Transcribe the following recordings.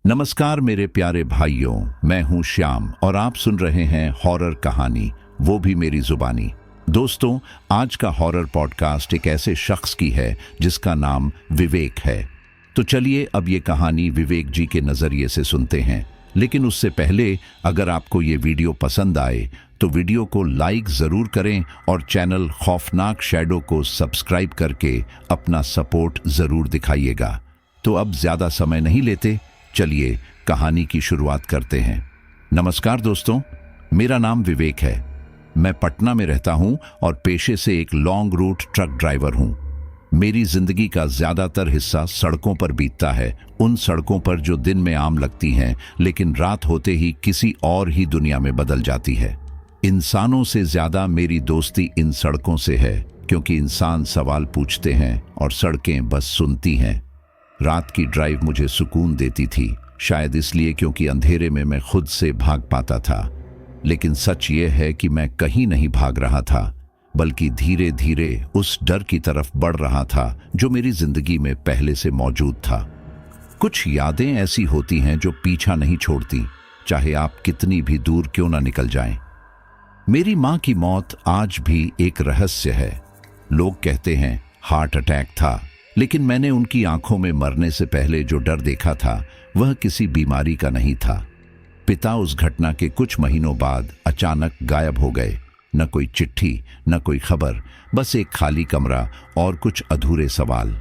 नमस्कार मेरे प्यारे भाइयों, मैं हूं श्याम और आप सुन रहे हैं हॉरर कहानी, वो भी मेरी जुबानी। दोस्तों, आज का हॉरर पॉडकास्ट एक ऐसे शख्स की है जिसका नाम विवेक है। तो चलिए अब ये कहानी विवेक जी के नज़रिए से सुनते हैं। लेकिन उससे पहले अगर आपको ये वीडियो पसंद आए तो वीडियो को लाइक ज़रूर करें और चैनल खौफनाक शैडो को सब्सक्राइब करके अपना सपोर्ट ज़रूर दिखाइएगा। तो अब ज़्यादा समय नहीं लेते, चलिए कहानी की शुरुआत करते हैं। नमस्कार दोस्तों, मेरा नाम विवेक है। मैं पटना में रहता हूं और पेशे से एक लॉन्ग रूट ट्रक ड्राइवर हूं। मेरी जिंदगी का ज्यादातर हिस्सा सड़कों पर बीतता है, उन सड़कों पर जो दिन में आम लगती हैं लेकिन रात होते ही किसी और ही दुनिया में बदल जाती है। इंसानों से ज्यादा मेरी दोस्ती इन सड़कों से है, क्योंकि इंसान सवाल पूछते हैं और सड़कें बस सुनती हैं। रात की ड्राइव मुझे सुकून देती थी, शायद इसलिए क्योंकि अंधेरे में मैं खुद से भाग पाता था। लेकिन सच ये है कि मैं कहीं नहीं भाग रहा था, बल्कि धीरे धीरे उस डर की तरफ बढ़ रहा था जो मेरी जिंदगी में पहले से मौजूद था। कुछ यादें ऐसी होती हैं जो पीछा नहीं छोड़ती, चाहे आप कितनी भी दूर क्यों ना निकल जाएं। मेरी मां की मौत आज भी एक रहस्य है। लोग कहते हैं हार्ट अटैक था, लेकिन मैंने उनकी आंखों में मरने से पहले जो डर देखा था वह किसी बीमारी का नहीं था। पिता उस घटना के कुछ महीनों बाद अचानक गायब हो गए। न कोई चिट्ठी, न कोई खबर, बस एक खाली कमरा और कुछ अधूरे सवाल।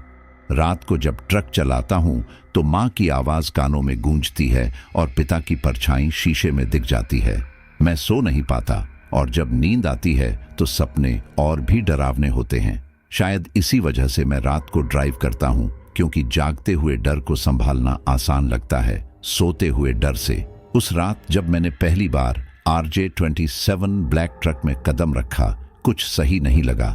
रात को जब ट्रक चलाता हूं तो मां की आवाज कानों में गूंजती है और पिता की परछाई शीशे में दिख जाती है। मैं सो नहीं पाता और जब नींद आती है तो सपने और भी डरावने होते हैं। शायद इसी वजह से मैं रात को ड्राइव करता हूं, क्योंकि जागते हुए डर को संभालना आसान लगता है सोते हुए डर से। उस रात जब मैंने पहली बार RJ-27 ब्लैक ट्रक में कदम रखा, कुछ सही नहीं लगा।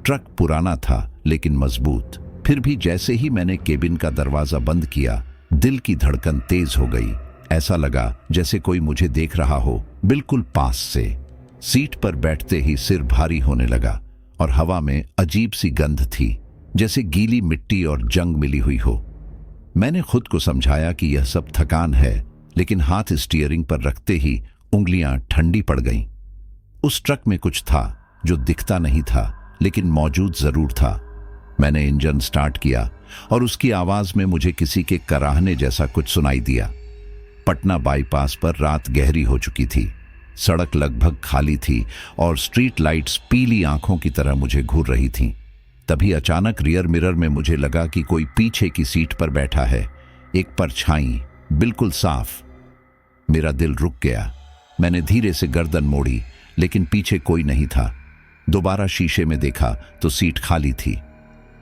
ट्रक पुराना था लेकिन मजबूत। फिर भी जैसे ही मैंने केबिन का दरवाजा बंद किया, दिल की धड़कन तेज हो गई। ऐसा लगा जैसे कोई मुझे देख रहा हो, बिल्कुल पास से। सीट पर बैठते ही सिर भारी होने लगा और हवा में अजीब सी गंध थी, जैसे गीली मिट्टी और जंग मिली हुई हो। मैंने खुद को समझाया कि यह सब थकान है, लेकिन हाथ स्टीयरिंग पर रखते ही उंगलियां ठंडी पड़ गईं। उस ट्रक में कुछ था जो दिखता नहीं था, लेकिन मौजूद जरूर था। मैंने इंजन स्टार्ट किया और उसकी आवाज में मुझे किसी के कराहने जैसा कुछ सुनाई दिया। पटना बाईपास पर रात गहरी हो चुकी थी। सड़क लगभग खाली थी और स्ट्रीट लाइट्स पीली आंखों की तरह मुझे घूर रही थीं। तभी अचानक रियर मिरर में मुझे लगा कि कोई पीछे की सीट पर बैठा है, एक परछाई, बिल्कुल साफ। मेरा दिल रुक गया। मैंने धीरे से गर्दन मोड़ी, लेकिन पीछे कोई नहीं था। दोबारा शीशे में देखा तो सीट खाली थी।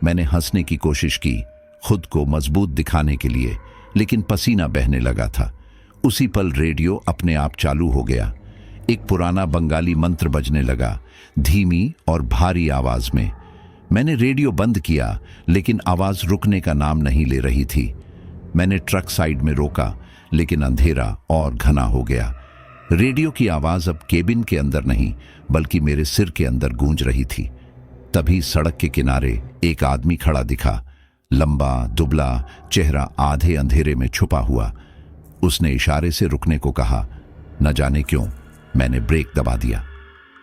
मैंने हंसने की कोशिश की, खुद को मजबूत दिखाने के लिए, लेकिन पसीना बहने लगा था। उसी पल रेडियो अपने आप चालू हो गया। एक पुराना बंगाली मंत्र बजने लगा, धीमी और भारी आवाज में। मैंने रेडियो बंद किया, लेकिन आवाज रुकने का नाम नहीं ले रही थी। मैंने ट्रक साइड में रोका, लेकिन अंधेरा और घना हो गया। रेडियो की आवाज अब केबिन के अंदर नहीं, बल्कि मेरे सिर के अंदर गूंज रही थी। तभी सड़क के किनारे एक आदमी खड़ा दिखा, लंबा, दुबला, चेहरा आधे अंधेरे में छुपा हुआ। उसने इशारे से रुकने को कहा। न जाने क्यों मैंने ब्रेक दबा दिया।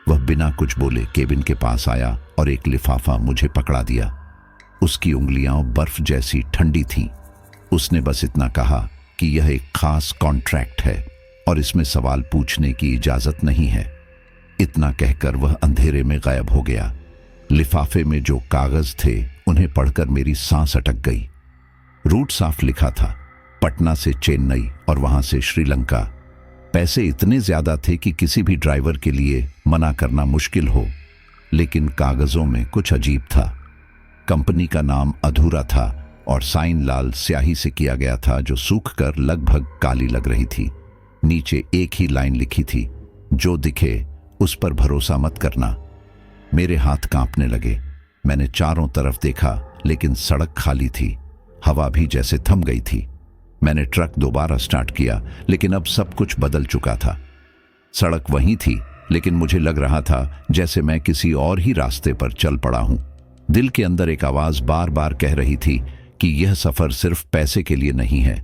वह बिना कुछ बोले केबिन के पास आया और एक लिफाफा मुझे पकड़ा दिया। उसकी उंगलियां बर्फ जैसी ठंडी थीं। उसने बस इतना कहा कि यह एक खास कॉन्ट्रैक्ट है और इसमें सवाल पूछने की इजाजत नहीं है। इतना कहकर वह अंधेरे में गायब हो गया। लिफाफे में जो कागज थे उन्हें पढ़कर मेरी सांस अटक गई। रूट साफ लिखा था, पटना से चेन्नई और वहां से श्रीलंका। पैसे इतने ज्यादा थे कि किसी भी ड्राइवर के लिए मना करना मुश्किल हो, लेकिन कागजों में कुछ अजीब था। कंपनी का नाम अधूरा था और साइन लाल स्याही से किया गया था, जो सूखकर लगभग काली लग रही थी। नीचे एक ही लाइन लिखी थी, जो दिखे उस पर भरोसा मत करना। मेरे हाथ कांपने लगे। मैंने चारों तरफ देखा, लेकिन सड़क खाली थी। हवा भी जैसे थम गई थी। मैंने ट्रक दोबारा स्टार्ट किया, लेकिन अब सब कुछ बदल चुका था। सड़क वहीं थी, लेकिन मुझे लग रहा था जैसे मैं किसी और ही रास्ते पर चल पड़ा हूं। दिल के अंदर एक आवाज बार बार कह रही थी कि यह सफर सिर्फ पैसे के लिए नहीं है,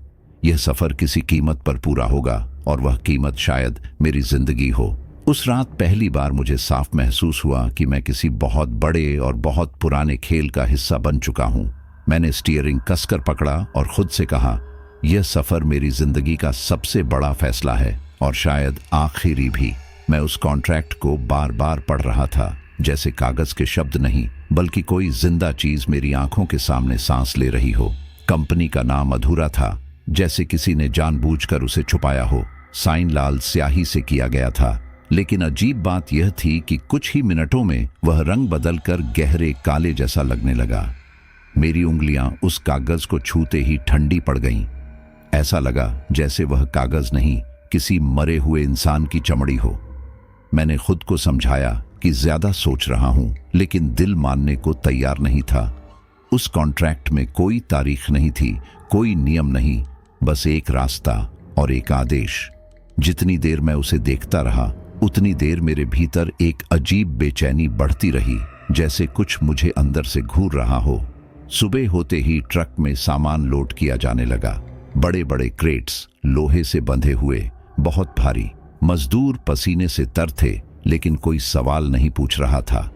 यह सफर किसी कीमत पर पूरा होगा और वह कीमत शायद मेरी जिंदगी हो। उस रात पहली बार मुझे साफ महसूस हुआ कि मैं किसी बहुत बड़े और बहुत पुराने खेल का हिस्सा बन चुका हूं। मैंने स्टीयरिंग कसकर पकड़ा और खुद से कहा, यह सफर मेरी जिंदगी का सबसे बड़ा फैसला है और शायद आखिरी भी। मैं उस कॉन्ट्रैक्ट को बार बार पढ़ रहा था, जैसे कागज के शब्द नहीं बल्कि कोई जिंदा चीज मेरी आंखों के सामने सांस ले रही हो। कंपनी का नाम अधूरा था, जैसे किसी ने जानबूझकर उसे छुपाया हो। साइन लाल स्याही से किया गया था, लेकिन अजीब बात यह थी कि कुछ ही मिनटों में वह रंग बदलकर गहरे काले जैसा लगने लगा। मेरी उंगलियां उस कागज को छूते ही ठंडी पड़ गईं। ऐसा लगा जैसे वह कागज नहीं, किसी मरे हुए इंसान की चमड़ी हो। मैंने खुद को समझाया कि ज्यादा सोच रहा हूं, लेकिन दिल मानने को तैयार नहीं था। उस कॉन्ट्रैक्ट में कोई तारीख नहीं थी, कोई नियम नहीं, बस एक रास्ता और एक आदेश। जितनी देर मैं उसे देखता रहा, उतनी देर मेरे भीतर एक अजीब बेचैनी बढ़ती रही, जैसे कुछ मुझे अंदर से घूर रहा हो। सुबह होते ही ट्रक में सामान लोड किया जाने लगा। बड़े बड़े क्रेट्स, लोहे से बंधे हुए, बहुत भारी। मजदूर पसीने से तर थे, लेकिन कोई सवाल नहीं पूछ रहा था।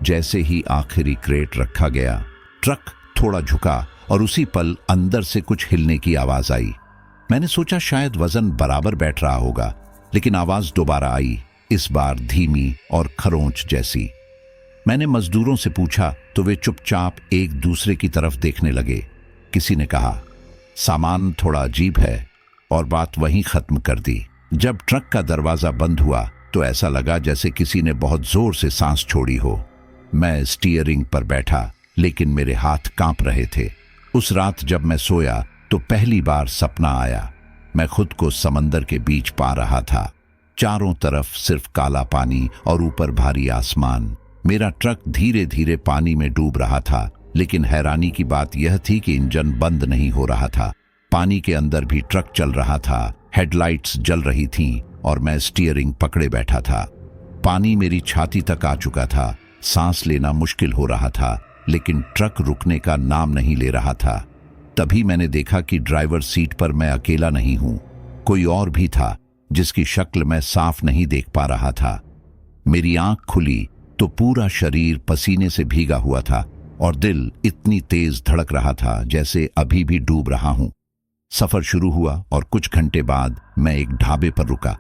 जैसे ही आखिरी क्रेट रखा गया, ट्रक थोड़ा झुका और उसी पल अंदर से कुछ हिलने की आवाज आई। मैंने सोचा शायद वजन बराबर बैठ रहा होगा, लेकिन आवाज दोबारा आई, इस बार धीमी और खरोंच जैसी। मैंने मजदूरों से पूछा तो वे चुपचाप एक दूसरे की तरफ देखने लगे। किसी ने कहा, सामान थोड़ा अजीब है, और बात वहीं खत्म कर दी। जब ट्रक का दरवाजा बंद हुआ तो ऐसा लगा जैसे किसी ने बहुत जोर से सांस छोड़ी हो। मैं स्टीयरिंग पर बैठा, लेकिन मेरे हाथ कांप रहे थे। उस रात जब मैं सोया तो पहली बार सपना आया। मैं खुद को समंदर के बीच पा रहा था। चारों तरफ सिर्फ काला पानी और ऊपर भारी आसमान। मेरा ट्रक धीरे धीरे पानी में डूब रहा था, लेकिन हैरानी की बात यह थी कि इंजन बंद नहीं हो रहा था। पानी के अंदर भी ट्रक चल रहा था, हेडलाइट्स जल रही थीं और मैं स्टीयरिंग पकड़े बैठा था। पानी मेरी छाती तक आ चुका था, सांस लेना मुश्किल हो रहा था, लेकिन ट्रक रुकने का नाम नहीं ले रहा था। तभी मैंने देखा कि ड्राइवर सीट पर मैं अकेला नहीं हूं, कोई और भी था जिसकी शक्ल मैं साफ नहीं देख पा रहा था। मेरी आंख खुली तो पूरा शरीर पसीने से भीगा हुआ था और दिल इतनी तेज धड़क रहा था जैसे अभी भी डूब रहा हूं। सफर शुरू हुआ और कुछ घंटे बाद मैं एक ढाबे पर रुका।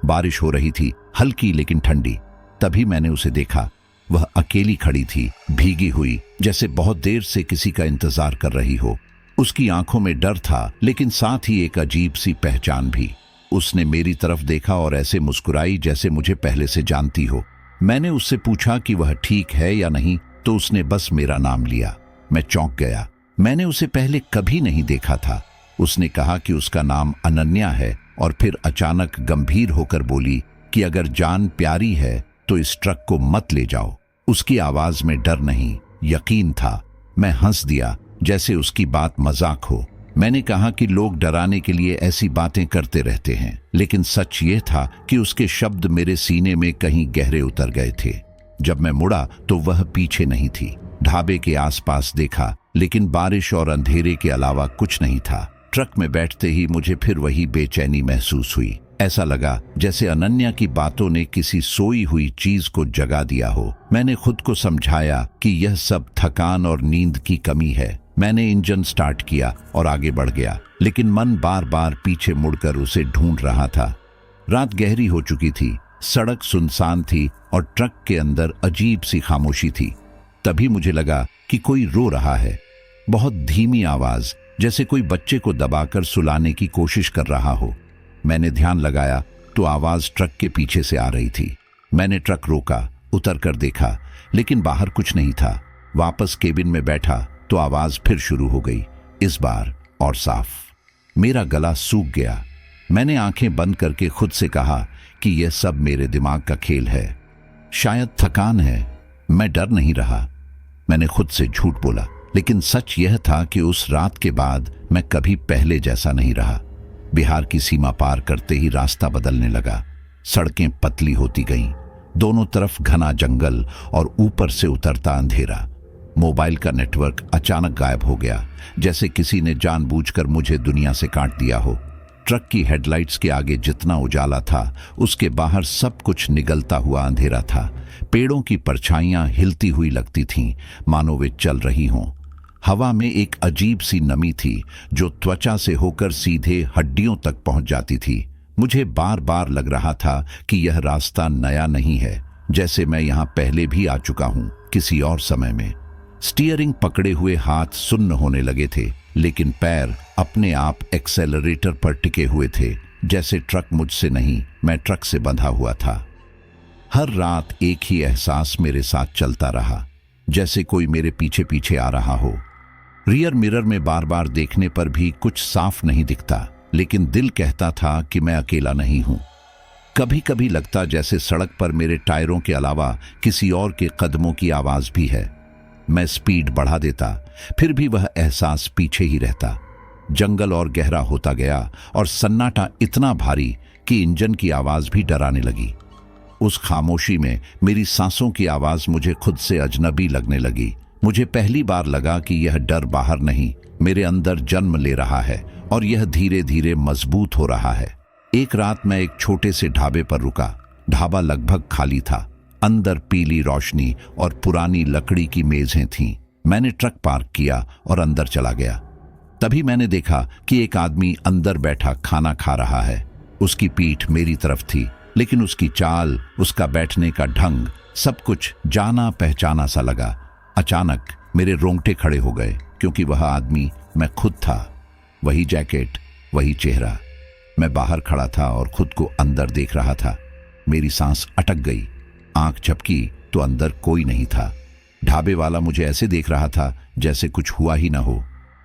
बारिश हो रही थी, हल्की लेकिन ठंडी। तभी मैंने उसे देखा। वह अकेली खड़ी थी, भीगी हुई, जैसे बहुत देर से किसी का इंतजार कर रही हो। उसकी आंखों में डर था, लेकिन साथ ही एक अजीब सी पहचान भी। उसने मेरी तरफ देखा और ऐसे मुस्कुराई जैसे मुझे पहले से जानती हो। मैंने उससे पूछा कि वह ठीक है या नहीं, तो उसने बस मेरा नाम लिया। मैं चौंक गया। मैंने उसे पहले कभी नहीं देखा था। उसने कहा कि उसका नाम अनन्या है और फिर अचानक गंभीर होकर बोली कि अगर जान प्यारी है तो इस ट्रक को मत ले जाओ। उसकी आवाज में डर नहीं, यकीन था। मैं हंस दिया, जैसे उसकी बात मजाक हो। मैंने कहा कि लोग डराने के लिए ऐसी बातें करते रहते हैं, लेकिन सच ये था कि उसके शब्द मेरे सीने में कहीं गहरे उतर गए थे। जब मैं मुड़ा तो वह पीछे नहीं थी। ढाबे के आसपास देखा, लेकिन बारिश और अंधेरे के अलावा कुछ नहीं था। ट्रक में बैठते ही मुझे फिर वही बेचैनी महसूस हुई। ऐसा लगा जैसे अनन्या की बातों ने किसी सोई हुई चीज को जगा दिया हो। मैंने खुद को समझाया कि यह सब थकान और नींद की कमी है। मैंने इंजन स्टार्ट किया और आगे बढ़ गया, लेकिन मन बार बार पीछे मुड़कर उसे ढूंढ रहा था। रात गहरी हो चुकी थी, सड़क सुनसान थी और ट्रक के अंदर अजीब सी खामोशी थी। तभी मुझे लगा कि कोई रो रहा है, बहुत धीमी आवाज, जैसे कोई बच्चे को दबाकर सुलाने की कोशिश कर रहा हो। मैंने ध्यान लगाया तो आवाज ट्रक के पीछे से आ रही थी। मैंने ट्रक रोका, उतर कर देखा, लेकिन बाहर कुछ नहीं था। वापस केबिन में बैठा तो आवाज फिर शुरू हो गई, इस बार और साफ। मेरा गला सूख गया। मैंने आंखें बंद करके खुद से कहा कि यह सब मेरे दिमाग का खेल है, शायद थकान है। मैं डर नहीं रहा। मैंने खुद से झूठ बोला, लेकिन सच यह था कि उस रात के बाद मैं कभी पहले जैसा नहीं रहा। बिहार की सीमा पार करते ही रास्ता बदलने लगा। सड़कें पतली होती गईं, दोनों तरफ घना जंगल और ऊपर से उतरता अंधेरा। मोबाइल का नेटवर्क अचानक गायब हो गया, जैसे किसी ने जानबूझकर मुझे दुनिया से काट दिया हो। ट्रक की हेडलाइट्स के आगे जितना उजाला था, उसके बाहर सब कुछ निगलता हुआ अंधेरा था। पेड़ों की परछाइयां हिलती हुई लगती थीं, मानो वे चल रही हों। हवा में एक अजीब सी नमी थी जो त्वचा से होकर सीधे हड्डियों तक पहुंच जाती थी। मुझे बार बार लग रहा था कि यह रास्ता नया नहीं है, जैसे मैं यहाँ पहले भी आ चुका हूँ, किसी और समय में। स्टीयरिंग पकड़े हुए हाथ सुन्न होने लगे थे, लेकिन पैर अपने आप एक्सेलरेटर पर टिके हुए थे, जैसे ट्रक मुझसे नहीं, मैं ट्रक से बंधा हुआ था। हर रात एक ही एहसास मेरे साथ चलता रहा, जैसे कोई मेरे पीछे पीछे आ रहा हो। रियर मिरर में बार बार देखने पर भी कुछ साफ नहीं दिखता, लेकिन दिल कहता था कि मैं अकेला नहीं हूं। कभी कभी लगता जैसे सड़क पर मेरे टायरों के अलावा किसी और के कदमों की आवाज भी है। मैं स्पीड बढ़ा देता, फिर भी वह एहसास पीछे ही रहता। जंगल और गहरा होता गया और सन्नाटा इतना भारी कि इंजन की आवाज भी डराने लगी। उस खामोशी में मेरी सांसों की आवाज मुझे खुद से अजनबी लगने लगी। मुझे पहली बार लगा कि यह डर बाहर नहीं, मेरे अंदर जन्म ले रहा है, और यह धीरे धीरे मजबूत हो रहा है। एक रात मैं एक छोटे से ढाबे पर रुका। ढाबा लगभग खाली था। अंदर पीली रोशनी और पुरानी लकड़ी की मेजें थीं। मैंने ट्रक पार्क किया और अंदर चला गया। तभी मैंने देखा कि एक आदमी अंदर बैठा खाना खा रहा है। उसकी पीठ मेरी तरफ थी, लेकिन उसकी चाल, उसका बैठने का ढंग, सब कुछ जाना पहचाना सा लगा। अचानक मेरे रोंगटे खड़े हो गए, क्योंकि वह आदमी मैं खुद था। वही जैकेट, वही चेहरा। मैं बाहर खड़ा था और खुद को अंदर देख रहा था। मेरी सांस अटक गई। आंख झपकी तो अंदर कोई नहीं था। ढाबे वाला मुझे ऐसे देख रहा था जैसे कुछ हुआ ही ना हो।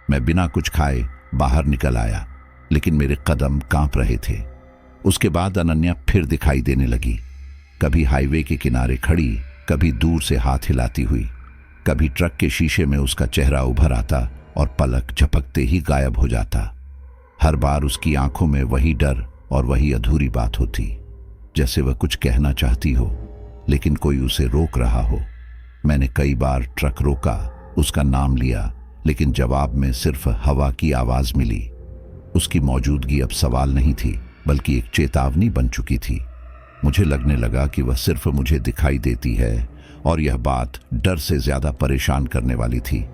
मैं बिना कुछ खाए बाहर निकल आया, लेकिन मेरे कदम कांप रहे थे। उसके बाद अनन्या फिर दिखाई देने लगी। कभी हाईवे के किनारे खड़ी, कभी दूर से हाथ हिलाती हुई, कभी ट्रक के शीशे में उसका चेहरा उभर आता और पलक झपकते ही गायब हो जाता। हर बार उसकी आंखों में वही डर और वही अधूरी बात होती, जैसे वह कुछ कहना चाहती हो, लेकिन कोई उसे रोक रहा हो। मैंने कई बार ट्रक रोका, उसका नाम लिया, लेकिन जवाब में सिर्फ हवा की आवाज मिली। उसकी मौजूदगी अब सवाल नहीं थी, बल्कि एक चेतावनी बन चुकी थी। मुझे लगने लगा कि वह सिर्फ मुझे दिखाई देती है, और यह बात डर से ज्यादा परेशान करने वाली थी।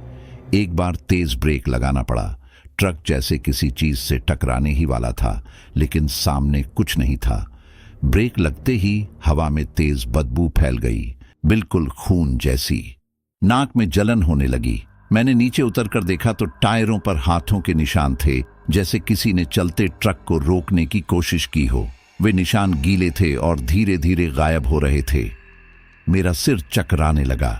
एक बार तेज ब्रेक लगाना पड़ा। ट्रक जैसे किसी चीज से टकराने ही वाला था, लेकिन सामने कुछ नहीं था। ब्रेक लगते ही हवा में तेज बदबू फैल गई, बिल्कुल खून जैसी। नाक में जलन होने लगी। मैंने नीचे उतरकर देखा तो टायरों पर हाथों के निशान थे, जैसे किसी ने चलते ट्रक को रोकने की कोशिश की हो। वे निशान गीले थे और धीरे धीरे गायब हो रहे थे। मेरा सिर चकराने लगा।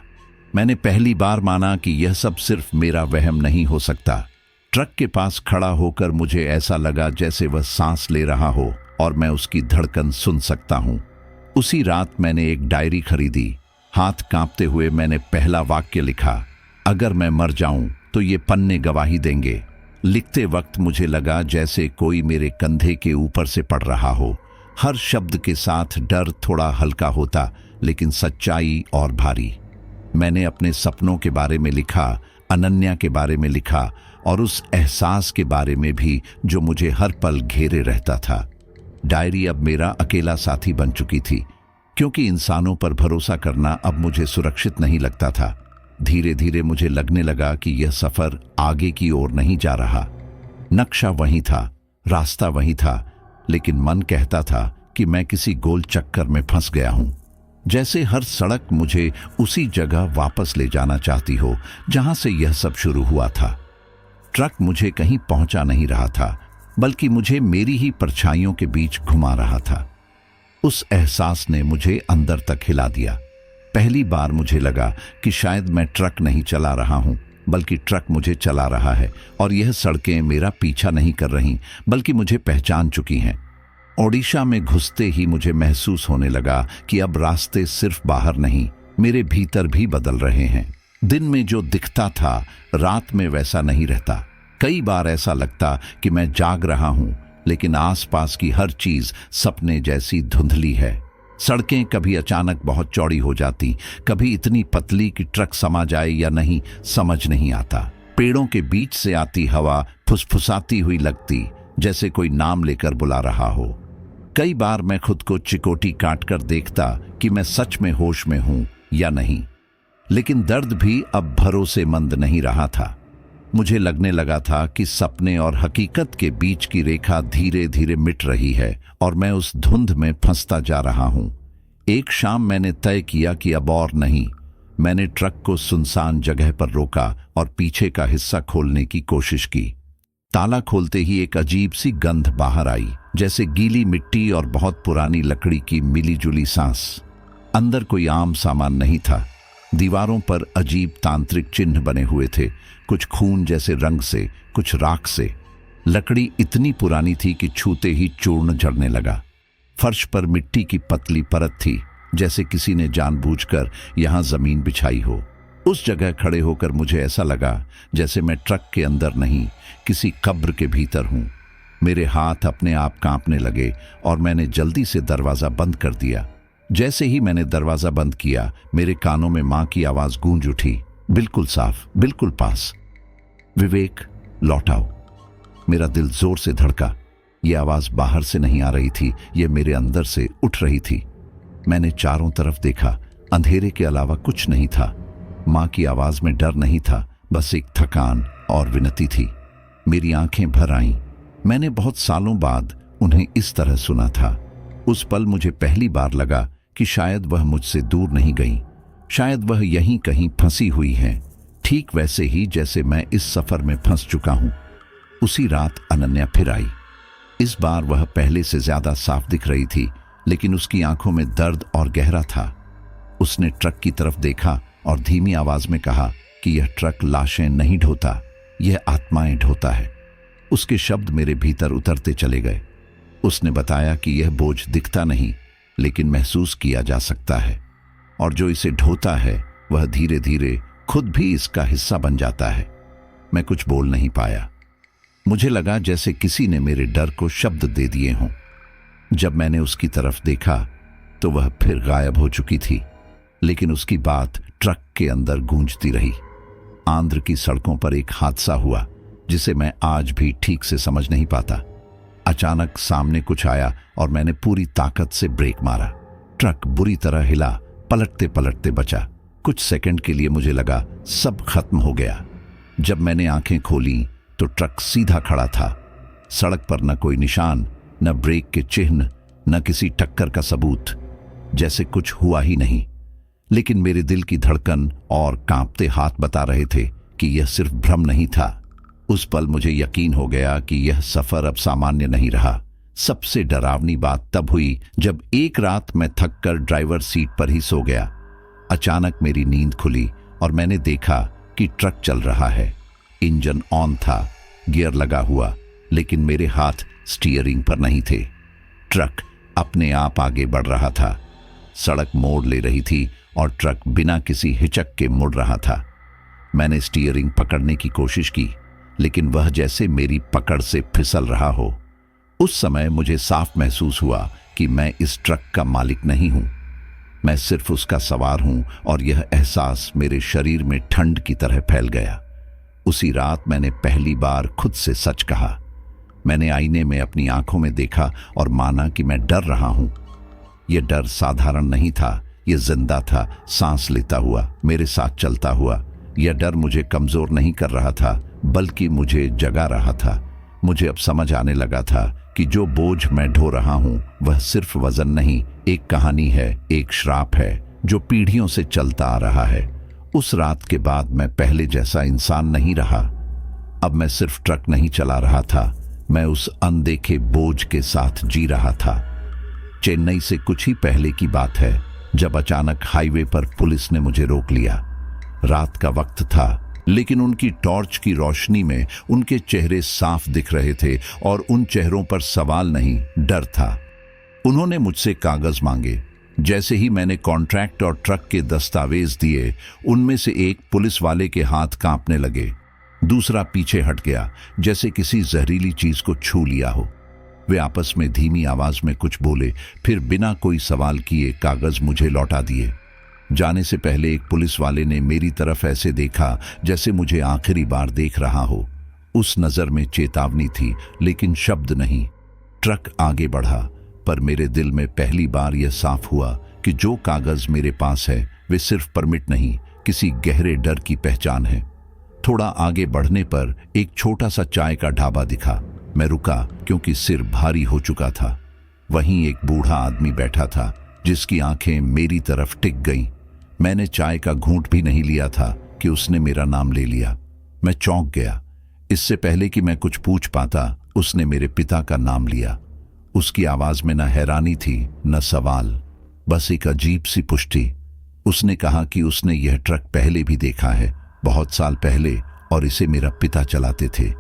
मैंने पहली बार माना कि यह सब सिर्फ मेरा वहम नहीं हो सकता। ट्रक के पास खड़ा होकर मुझे ऐसा लगा जैसे वह सांस ले रहा हो और मैं उसकी धड़कन सुन सकता हूं। उसी रात मैंने एक डायरी खरीदी। हाथ कांपते हुए मैंने पहला वाक्य लिखा, अगर मैं मर जाऊं तो ये पन्ने गवाही देंगे। लिखते वक्त मुझे लगा जैसे कोई मेरे कंधे के ऊपर से पड़ रहा हो। हर शब्द के साथ डर थोड़ा हल्का होता, लेकिन सच्चाई और भारी। मैंने अपने सपनों के बारे में लिखा, अनन्या के बारे में लिखा, और उस एहसास के बारे में भी जो मुझे हर पल घेरे रहता था। डायरी अब मेरा अकेला साथी बन चुकी थी, क्योंकि इंसानों पर भरोसा करना अब मुझे सुरक्षित नहीं लगता था। धीरे धीरे मुझे लगने लगा कि यह सफर आगे की ओर नहीं जा रहा। नक्शा वही था, रास्ता वही था, लेकिन मन कहता था कि मैं किसी गोल चक्कर में फंस गया हूं। जैसे हर सड़क मुझे उसी जगह वापस ले जाना चाहती हो जहां से यह सब शुरू हुआ था। ट्रक मुझे कहीं पहुंचा नहीं रहा था, बल्कि मुझे मेरी ही परछाइयों के बीच घुमा रहा था। उस एहसास ने मुझे अंदर तक हिला दिया। पहली बार मुझे लगा कि शायद मैं ट्रक नहीं चला रहा हूं, बल्कि ट्रक मुझे चला रहा है, और यह सड़कें मेरा पीछा नहीं कर रही, बल्कि मुझे पहचान चुकी हैं। ओडिशा में घुसते ही मुझे महसूस होने लगा कि अब रास्ते सिर्फ बाहर नहीं, मेरे भीतर भी बदल रहे हैं। दिन में जो दिखता था, रात में वैसा नहीं रहता। कई बार ऐसा लगता कि मैं जाग रहा हूं, लेकिन आसपास की हर चीज सपने जैसी धुंधली है। सड़कें कभी अचानक बहुत चौड़ी हो जाती, कभी इतनी पतली कि ट्रक समा जाए या नहीं समझ नहीं आता। पेड़ों के बीच से आती हवा फुसफुसाती हुई लगती, जैसे कोई नाम लेकर बुला रहा हो। कई बार मैं खुद को चिकोटी काट कर देखता कि मैं सच में होश में हूं या नहीं, लेकिन दर्द भी अब भरोसेमंद नहीं रहा था। मुझे लगने लगा था कि सपने और हकीकत के बीच की रेखा धीरे धीरे मिट रही है और मैं उस धुंध में फंसता जा रहा हूं। एक शाम मैंने तय किया कि अब और नहीं। मैंने ट्रक को सुनसान जगह पर रोका और पीछे का हिस्सा खोलने की कोशिश की। ताला खोलते ही एक अजीब सी गंध बाहर आई, जैसे गीली मिट्टी और बहुत पुरानी लकड़ी की मिलीजुली सांस। अंदर कोई आम सामान नहीं था। दीवारों पर अजीब तांत्रिक चिन्ह बने हुए थे, कुछ खून जैसे रंग से, कुछ राख से। लकड़ी इतनी पुरानी थी कि छूते ही चूर्ण झड़ने लगा। फर्श पर मिट्टी की पतली परत थी, जैसे किसी ने जानबूझकर यहां जमीन बिछाई हो। उस जगह खड़े होकर मुझे ऐसा लगा जैसे मैं ट्रक के अंदर नहीं, किसी कब्र के भीतर हूं। मेरे हाथ अपने आप कांपने लगे और मैंने जल्दी से दरवाजा बंद कर दिया। जैसे ही मैंने दरवाजा बंद किया, मेरे कानों में मां की आवाज गूंज उठी, बिल्कुल साफ, बिल्कुल पास। विवेक, लौट आओ। मेरा दिल जोर से धड़का। यह आवाज बाहर से नहीं आ रही थी, यह मेरे अंदर से उठ रही थी। मैंने चारों तरफ देखा, अंधेरे के अलावा कुछ नहीं था। मां की आवाज में डर नहीं था, बस एक थकान और विनती थी। मेरी आंखें भर आईं। मैंने बहुत सालों बाद उन्हें इस तरह सुना था। उस पल मुझे पहली बार लगा कि शायद वह मुझसे दूर नहीं गई, शायद वह यहीं कहीं फंसी हुई हैं, ठीक वैसे ही जैसे मैं इस सफर में फंस चुका हूं। उसी रात अनन्या फिर आई। इस बार वह पहले से ज्यादा साफ दिख रही थी, लेकिन उसकी आंखों में दर्द और गहरा था। उसने ट्रक की तरफ देखा और धीमी आवाज में कहा कि यह ट्रक लाशें नहीं ढोता, यह आत्माएं ढोता है। उसके शब्द मेरे भीतर उतरते चले गए। उसने बताया कि यह बोझ दिखता नहीं, लेकिन महसूस किया जा सकता है, और जो इसे ढोता है वह धीरे धीरे खुद भी इसका हिस्सा बन जाता है। मैं कुछ बोल नहीं पाया। मुझे लगा जैसे किसी ने मेरे डर को शब्द दे दिए हों। जब मैंने उसकी तरफ देखा तो वह फिर गायब हो चुकी थी, लेकिन उसकी बात ट्रक के अंदर गूंजती रही। आंध्र की सड़कों पर एक हादसा हुआ जिसे मैं आज भी ठीक से समझ नहीं पाता। अचानक सामने कुछ आया और मैंने पूरी ताकत से ब्रेक मारा। ट्रक बुरी तरह हिला, पलटते पलटते बचा। कुछ सेकंड के लिए मुझे लगा सब खत्म हो गया। जब मैंने आंखें खोली तो ट्रक सीधा खड़ा था। सड़क पर न कोई निशान, न ब्रेक के चिन्ह, न किसी टक्कर का सबूत, जैसे कुछ हुआ ही नहीं। लेकिन मेरे दिल की धड़कन और कांपते हाथ बता रहे थे कि यह सिर्फ भ्रम नहीं था। उस पल मुझे यकीन हो गया कि यह सफर अब सामान्य नहीं रहा। सबसे डरावनी बात तब हुई जब एक रात मैं थककर ड्राइवर सीट पर ही सो गया। अचानक मेरी नींद खुली और मैंने देखा कि ट्रक चल रहा है। इंजन ऑन था, गियर लगा हुआ, लेकिन मेरे हाथ स्टीयरिंग पर नहीं थे। ट्रक अपने आप आगे बढ़ रहा था। सड़क मोड़ ले रही थी और ट्रक बिना किसी हिचक के मुड़ रहा था। मैंने स्टीयरिंग पकड़ने की कोशिश की, लेकिन वह जैसे मेरी पकड़ से फिसल रहा हो। उस समय मुझे साफ महसूस हुआ कि मैं इस ट्रक का मालिक नहीं हूं, मैं सिर्फ उसका सवार हूं, और यह एहसास मेरे शरीर में ठंड की तरह फैल गया। उसी रात मैंने पहली बार खुद से सच कहा। मैंने आईने में अपनी आंखों में देखा और माना कि मैं डर रहा हूं। यह डर साधारण नहीं था, यह जिंदा था, सांस लेता हुआ, मेरे साथ चलता हुआ। यह डर मुझे कमजोर नहीं कर रहा था, बल्कि मुझे जगा रहा था। मुझे अब समझ आने लगा था कि जो बोझ मैं ढो रहा हूं वह सिर्फ वजन नहीं, एक कहानी है, एक श्राप है जो पीढ़ियों से चलता आ रहा है। उस रात के बाद मैं पहले जैसा इंसान नहीं रहा। अब मैं सिर्फ ट्रक नहीं चला रहा था, मैं उस अनदेखे बोझ के साथ जी रहा था। चेन्नई से कुछ ही पहले की बात है, जब अचानक हाईवे पर पुलिस ने मुझे रोक लिया। रात का वक्त था, लेकिन उनकी टॉर्च की रोशनी में उनके चेहरे साफ दिख रहे थे, और उन चेहरों पर सवाल नहीं, डर था। उन्होंने मुझसे कागज मांगे। जैसे ही मैंने कॉन्ट्रैक्ट और ट्रक के दस्तावेज दिए, उनमें से एक पुलिस वाले के हाथ कांपने लगे। दूसरा पीछे हट गया, जैसे किसी जहरीली चीज को छू लिया हो। वे आपस में धीमी आवाज में कुछ बोले, फिर बिना कोई सवाल किए कागज मुझे लौटा दिए। जाने से पहले एक पुलिस वाले ने मेरी तरफ ऐसे देखा जैसे मुझे आखिरी बार देख रहा हो। उस नजर में चेतावनी थी, लेकिन शब्द नहीं। ट्रक आगे बढ़ा, पर मेरे दिल में पहली बार यह साफ हुआ कि जो कागज मेरे पास है वे सिर्फ परमिट नहीं, किसी गहरे डर की पहचान है। थोड़ा आगे बढ़ने पर एक छोटा सा चाय का ढाबा दिखा। मैं रुका क्योंकि सिर भारी हो चुका था। वहीं एक बूढ़ा आदमी बैठा था जिसकी आंखें मेरी तरफ टिक गईं। मैंने चाय का घूंट भी नहीं लिया था कि उसने मेरा नाम ले लिया। मैं चौंक गया। इससे पहले कि मैं कुछ पूछ पाता, उसने मेरे पिता का नाम लिया। उसकी आवाज में न हैरानी थी न सवाल, बस एक अजीब सी पुष्टि। उसने कहा कि उसने यह ट्रक पहले भी देखा है, बहुत साल पहले, और इसे मेरा पिता चलाते थे।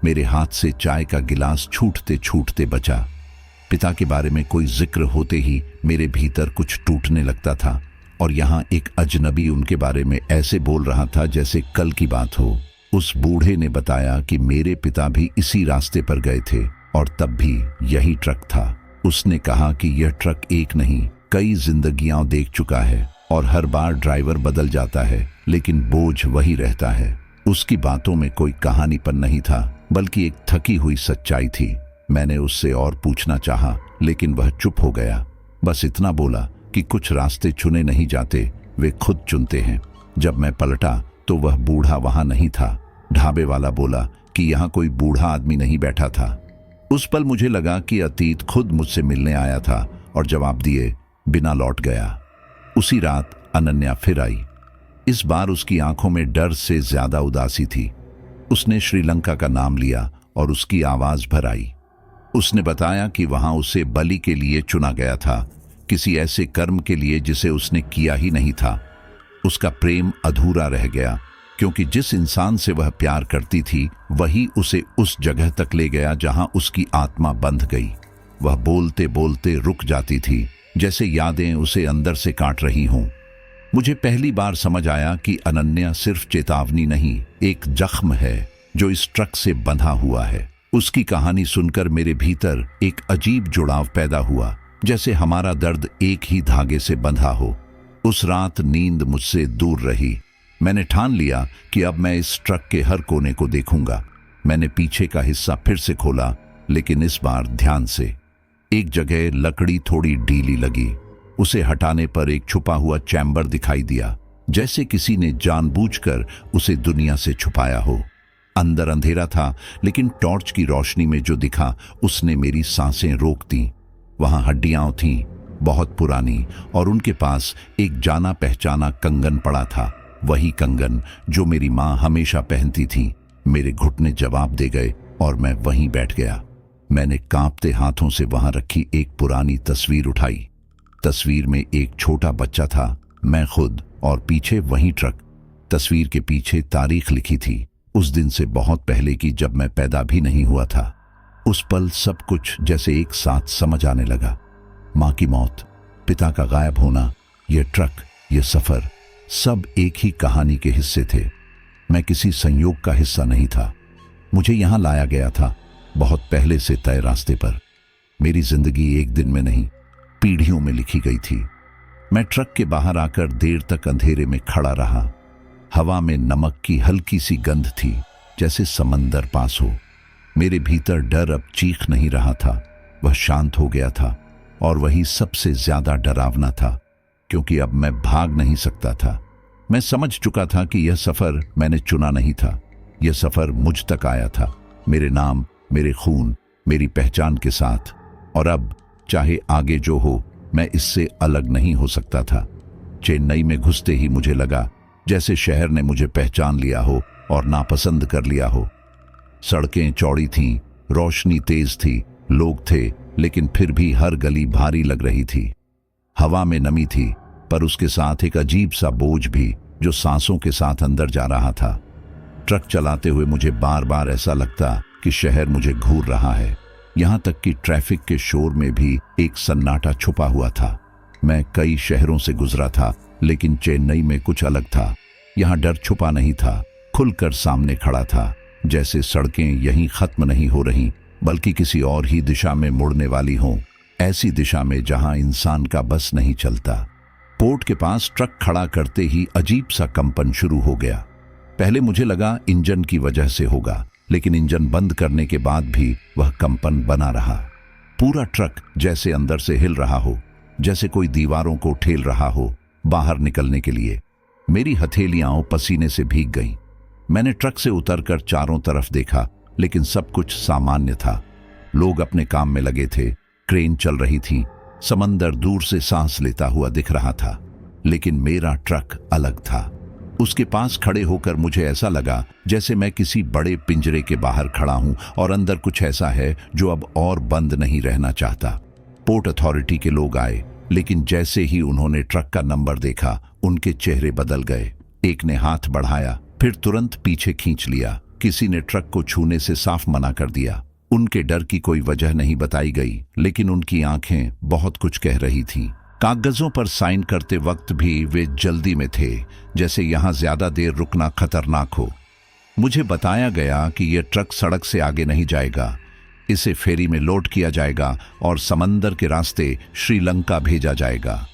मेरे हाथ से चाय का गिलास छूटते छूटते बचा। पिता के बारे में कोई जिक्र होते ही मेरे भीतर कुछ टूटने लगता था, और यहाँ एक अजनबी उनके बारे में ऐसे बोल रहा था जैसे कल की बात हो। उस बूढ़े ने बताया कि मेरे पिता भी इसी रास्ते पर गए थे और तब भी यही ट्रक था। उसने कहा कि यह ट्रक एक नहीं, कई जिंदगियां देख चुका है और हर बार ड्राइवर बदल जाता है, लेकिन बोझ वही रहता है। उसकी बातों में कोई कहानीपन नहीं था, बल्कि एक थकी हुई सच्चाई थी। मैंने उससे और पूछना चाहा, लेकिन वह चुप हो गया। बस इतना बोला कि कुछ रास्ते चुने नहीं जाते, वे खुद चुनते हैं। जब मैं पलटा तो वह बूढ़ा वहां नहीं था। ढाबे वाला बोला कि यहाँ कोई बूढ़ा आदमी नहीं बैठा था। उस पल मुझे लगा कि अतीत खुद मुझसे मिलने आया था और जवाब दिए बिना लौट गया। उसी रात अनन्या फिर आई। इस बार उसकी आंखों में डर से ज्यादा उदासी थी। उसने श्रीलंका का नाम लिया और उसकी आवाज भर आई। उसने बताया कि वहां उसे बलि के लिए चुना गया था, किसी ऐसे कर्म के लिए जिसे उसने किया ही नहीं था। उसका प्रेम अधूरा रह गया, क्योंकि जिस इंसान से वह प्यार करती थी वही उसे उस जगह तक ले गया जहां उसकी आत्मा बंध गई। वह बोलते बोलते रुक जाती थी, जैसे यादें उसे अंदर से काट रही हों। मुझे पहली बार समझ आया कि अनन्या सिर्फ चेतावनी नहीं, एक जख्म है जो इस ट्रक से बंधा हुआ है। उसकी कहानी सुनकर मेरे भीतर एक अजीब जुड़ाव पैदा हुआ, जैसे हमारा दर्द एक ही धागे से बंधा हो। उस रात नींद मुझसे दूर रही। मैंने ठान लिया कि अब मैं इस ट्रक के हर कोने को देखूंगा। मैंने पीछे का हिस्सा फिर से खोला, लेकिन इस बार ध्यान से। एक जगह लकड़ी थोड़ी ढीली लगी। उसे हटाने पर एक छुपा हुआ चैम्बर दिखाई दिया, जैसे किसी ने जानबूझकर उसे दुनिया से छुपाया हो। अंदर अंधेरा था, लेकिन टॉर्च की रोशनी में जो दिखा उसने मेरी सांसें रोक दी। वहां हड्डियां थीं, बहुत पुरानी, और उनके पास एक जाना पहचाना कंगन पड़ा था। वही कंगन जो मेरी माँ हमेशा पहनती थी। मेरे घुटने जवाब दे गए और मैं वहीं बैठ गया। मैंने कांपते हाथों से वहां रखी एक पुरानी तस्वीर उठाई। तस्वीर में एक छोटा बच्चा था, मैं खुद, और पीछे वही ट्रक। तस्वीर के पीछे तारीख लिखी थी, उस दिन से बहुत पहले की, जब मैं पैदा भी नहीं हुआ था। उस पल सब कुछ जैसे एक साथ समझ आने लगा। माँ की मौत, पिता का गायब होना, यह ट्रक, यह सफर, सब एक ही कहानी के हिस्से थे। मैं किसी संयोग का हिस्सा नहीं था। मुझे यहां लाया गया था, बहुत पहले से तय रास्ते पर। मेरी जिंदगी एक दिन में नहीं, पीढ़ियों में लिखी गई थी। मैं ट्रक के बाहर आकर देर तक अंधेरे में खड़ा रहा। हवा में नमक की हल्की सी गंध थी, जैसे समंदर पास हो। मेरे भीतर डर अब चीख नहीं रहा था, वह शांत हो गया था। और वही सबसे ज्यादा डरावना था, क्योंकि अब मैं भाग नहीं सकता था। मैं समझ चुका था कि यह सफर मैंने चुना नहीं था। यह सफर मुझ तक आया था, मेरे नाम, मेरे खून, मेरी पहचान के साथ। और अब चाहे आगे जो हो, मैं इससे अलग नहीं हो सकता था। चेन्नई में घुसते ही मुझे लगा जैसे शहर ने मुझे पहचान लिया हो और नापसंद कर लिया हो। सड़कें चौड़ी थीं, रोशनी तेज थी, लोग थे, लेकिन फिर भी हर गली भारी लग रही थी। हवा में नमी थी, पर उसके साथ एक अजीब सा बोझ भी, जो सांसों के साथ अंदर जा रहा था। ट्रक चलाते हुए मुझे बार बार ऐसा लगता कि शहर मुझे घूर रहा है। यहां तक कि ट्रैफिक के शोर में भी एक सन्नाटा छुपा हुआ था। मैं कई शहरों से गुजरा था, लेकिन चेन्नई में कुछ अलग था। यहाँ डर छुपा नहीं था, खुलकर सामने खड़ा था। जैसे सड़कें यहीं खत्म नहीं हो रही, बल्कि किसी और ही दिशा में मुड़ने वाली हो, ऐसी दिशा में जहां इंसान का बस नहीं चलता। पोर्ट के पास ट्रक खड़ा करते ही अजीब सा कंपन शुरू हो गया। पहले मुझे लगा इंजन की वजह से होगा, लेकिन इंजन बंद करने के बाद भी वह कंपन बना रहा। पूरा ट्रक जैसे अंदर से हिल रहा हो, जैसे कोई दीवारों को ठेल रहा हो बाहर निकलने के लिए। मेरी हथेलियां पसीने से भीग गईं। मैंने ट्रक से उतरकर चारों तरफ देखा, लेकिन सब कुछ सामान्य था। लोग अपने काम में लगे थे, क्रेन चल रही थी, समंदर दूर से सांस लेता हुआ दिख रहा था। लेकिन मेरा ट्रक अलग था। उसके पास खड़े होकर मुझे ऐसा लगा जैसे मैं किसी बड़े पिंजरे के बाहर खड़ा हूं और अंदर कुछ ऐसा है जो अब और बंद नहीं रहना चाहता। पोर्ट अथॉरिटी के लोग आए, लेकिन जैसे ही उन्होंने ट्रक का नंबर देखा, उनके चेहरे बदल गए। एक ने हाथ बढ़ाया, फिर तुरंत पीछे खींच लिया। किसी ने ट्रक को छूने से साफ मना कर दिया। उनके डर की कोई वजह नहीं बताई गई, लेकिन उनकी आंखें बहुत कुछ कह रही थीं। कागजों पर साइन करते वक्त भी वे जल्दी में थे, जैसे यहां ज्यादा देर रुकना खतरनाक हो। मुझे बताया गया कि यह ट्रक सड़क से आगे नहीं जाएगा, इसे फेरी में लोड किया जाएगा और समंदर के रास्ते श्रीलंका भेजा जाएगा।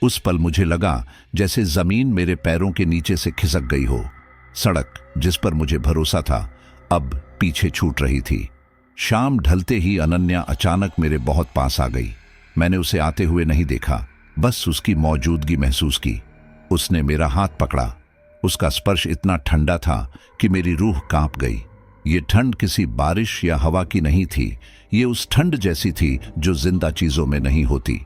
उस पल मुझे लगा जैसे जमीन मेरे पैरों के नीचे से खिसक गई हो। सड़क जिस पर मुझे भरोसा था, अब पीछे छूट रही थी। शाम ढलते ही अनन्या अचानक मेरे बहुत पास आ गई। मैंने उसे आते हुए नहीं देखा, बस उसकी मौजूदगी महसूस की। उसने मेरा हाथ पकड़ा। उसका स्पर्श इतना ठंडा था कि मेरी रूह कांप गई। ये ठंड किसी बारिश या हवा की नहीं थी, ये उस ठंड जैसी थी जो जिंदा चीजों में नहीं होती।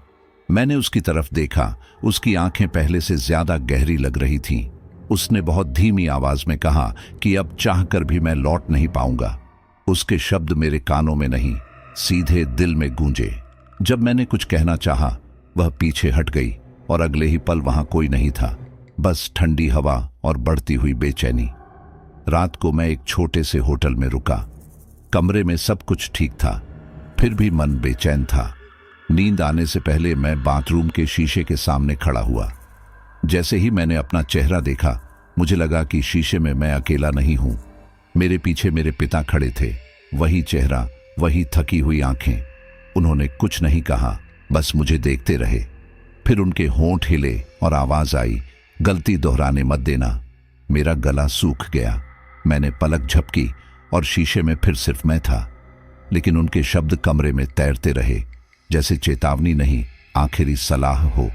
मैंने उसकी तरफ देखा। उसकी आंखें पहले से ज्यादा गहरी लग रही थीं। उसने बहुत धीमी आवाज में कहा कि अब चाहकर भी मैं लौट नहीं पाऊंगा। उसके शब्द मेरे कानों में नहीं, सीधे दिल में गूंजे। जब मैंने कुछ कहना चाहा, वह पीछे हट गई और अगले ही पल वहां कोई नहीं था, बस ठंडी हवा और बढ़ती हुई बेचैनी। रात को मैं एक छोटे से होटल में रुका। कमरे में सब कुछ ठीक था, फिर भी मन बेचैन था। नींद आने से पहले मैं बाथरूम के शीशे के सामने खड़ा हुआ। जैसे ही मैंने अपना चेहरा देखा, मुझे लगा कि शीशे में मैं अकेला नहीं हूं। मेरे पीछे मेरे पिता खड़े थे, वही चेहरा, वही थकी हुई आंखें। उन्होंने कुछ नहीं कहा, बस मुझे देखते रहे। फिर उनके होंठ हिले और आवाज आई, गलती दोहराने मत देना। मेरा गला सूख गया। मैंने पलक झपकी और शीशे में फिर सिर्फ मैं था, लेकिन उनके शब्द कमरे में तैरते रहे, जैसे चेतावनी नहीं, आखिरी सलाह हो।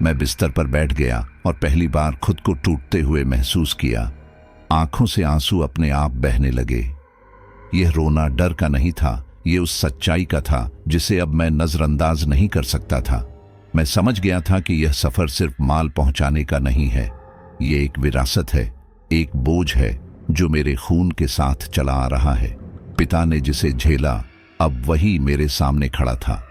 मैं बिस्तर पर बैठ गया और पहली बार खुद को टूटते हुए महसूस किया। आंखों से आंसू अपने आप बहने लगे। यह रोना डर का नहीं था, यह उस सच्चाई का था जिसे अब मैं नजरअंदाज नहीं कर सकता था। मैं समझ गया था कि यह सफर सिर्फ माल पहुंचाने का नहीं है, यह एक विरासत है, एक बोझ है जो मेरे खून के साथ चला आ रहा है। पिता ने जिसे झेला, अब वही मेरे सामने खड़ा था।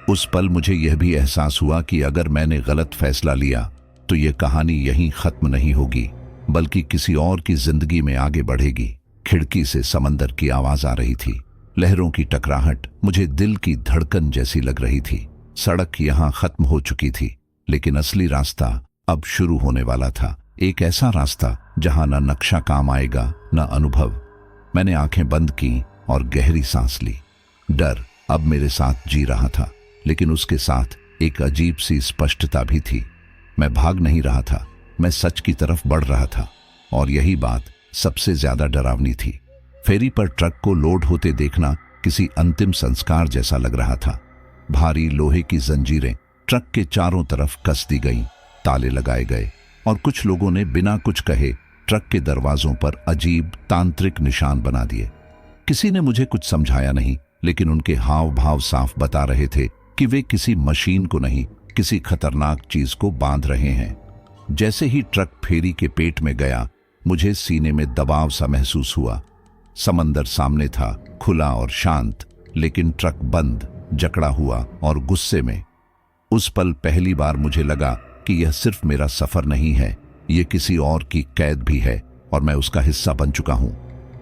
उस पल मुझे यह भी एहसास हुआ कि अगर मैंने गलत फैसला लिया तो यह कहानी यहीं खत्म नहीं होगी, बल्कि किसी और की जिंदगी में आगे बढ़ेगी। खिड़की से समंदर की आवाज आ रही थी, लहरों की टकराहट मुझे दिल की धड़कन जैसी लग रही थी। सड़क यहां खत्म हो चुकी थी, लेकिन असली रास्ता अब शुरू होने वाला था। एक ऐसा रास्ता जहां न नक्शा काम आएगा, न अनुभव। मैंने आंखें बंद की और गहरी सांस ली। डर अब मेरे साथ जी रहा था, लेकिन उसके साथ एक अजीब सी स्पष्टता भी थी। मैं भाग नहीं रहा था, मैं सच की तरफ बढ़ रहा था, और यही बात सबसे ज्यादा डरावनी थी। फेरी पर ट्रक को लोड होते देखना किसी अंतिम संस्कार जैसा लग रहा था। भारी लोहे की जंजीरें ट्रक के चारों तरफ कस दी गईं, ताले लगाए गए और कुछ लोगों ने बिना कुछ कहे ट्रक के दरवाजों पर अजीब तांत्रिक निशान बना दिए। किसी ने मुझे कुछ समझाया नहीं, लेकिन उनके हाव भाव साफ बता रहे थे कि वे किसी मशीन को नहीं, किसी खतरनाक चीज को बांध रहे हैं। जैसे ही ट्रक फेरी के पेट में गया, मुझे सीने में दबाव सा महसूस हुआ। समंदर सामने था, खुला और शांत, लेकिन ट्रक बंद, जकड़ा हुआ और गुस्से में। उस पल पहली बार मुझे लगा कि यह सिर्फ मेरा सफर नहीं है, यह किसी और की कैद भी है और मैं उसका हिस्सा बन चुका हूं।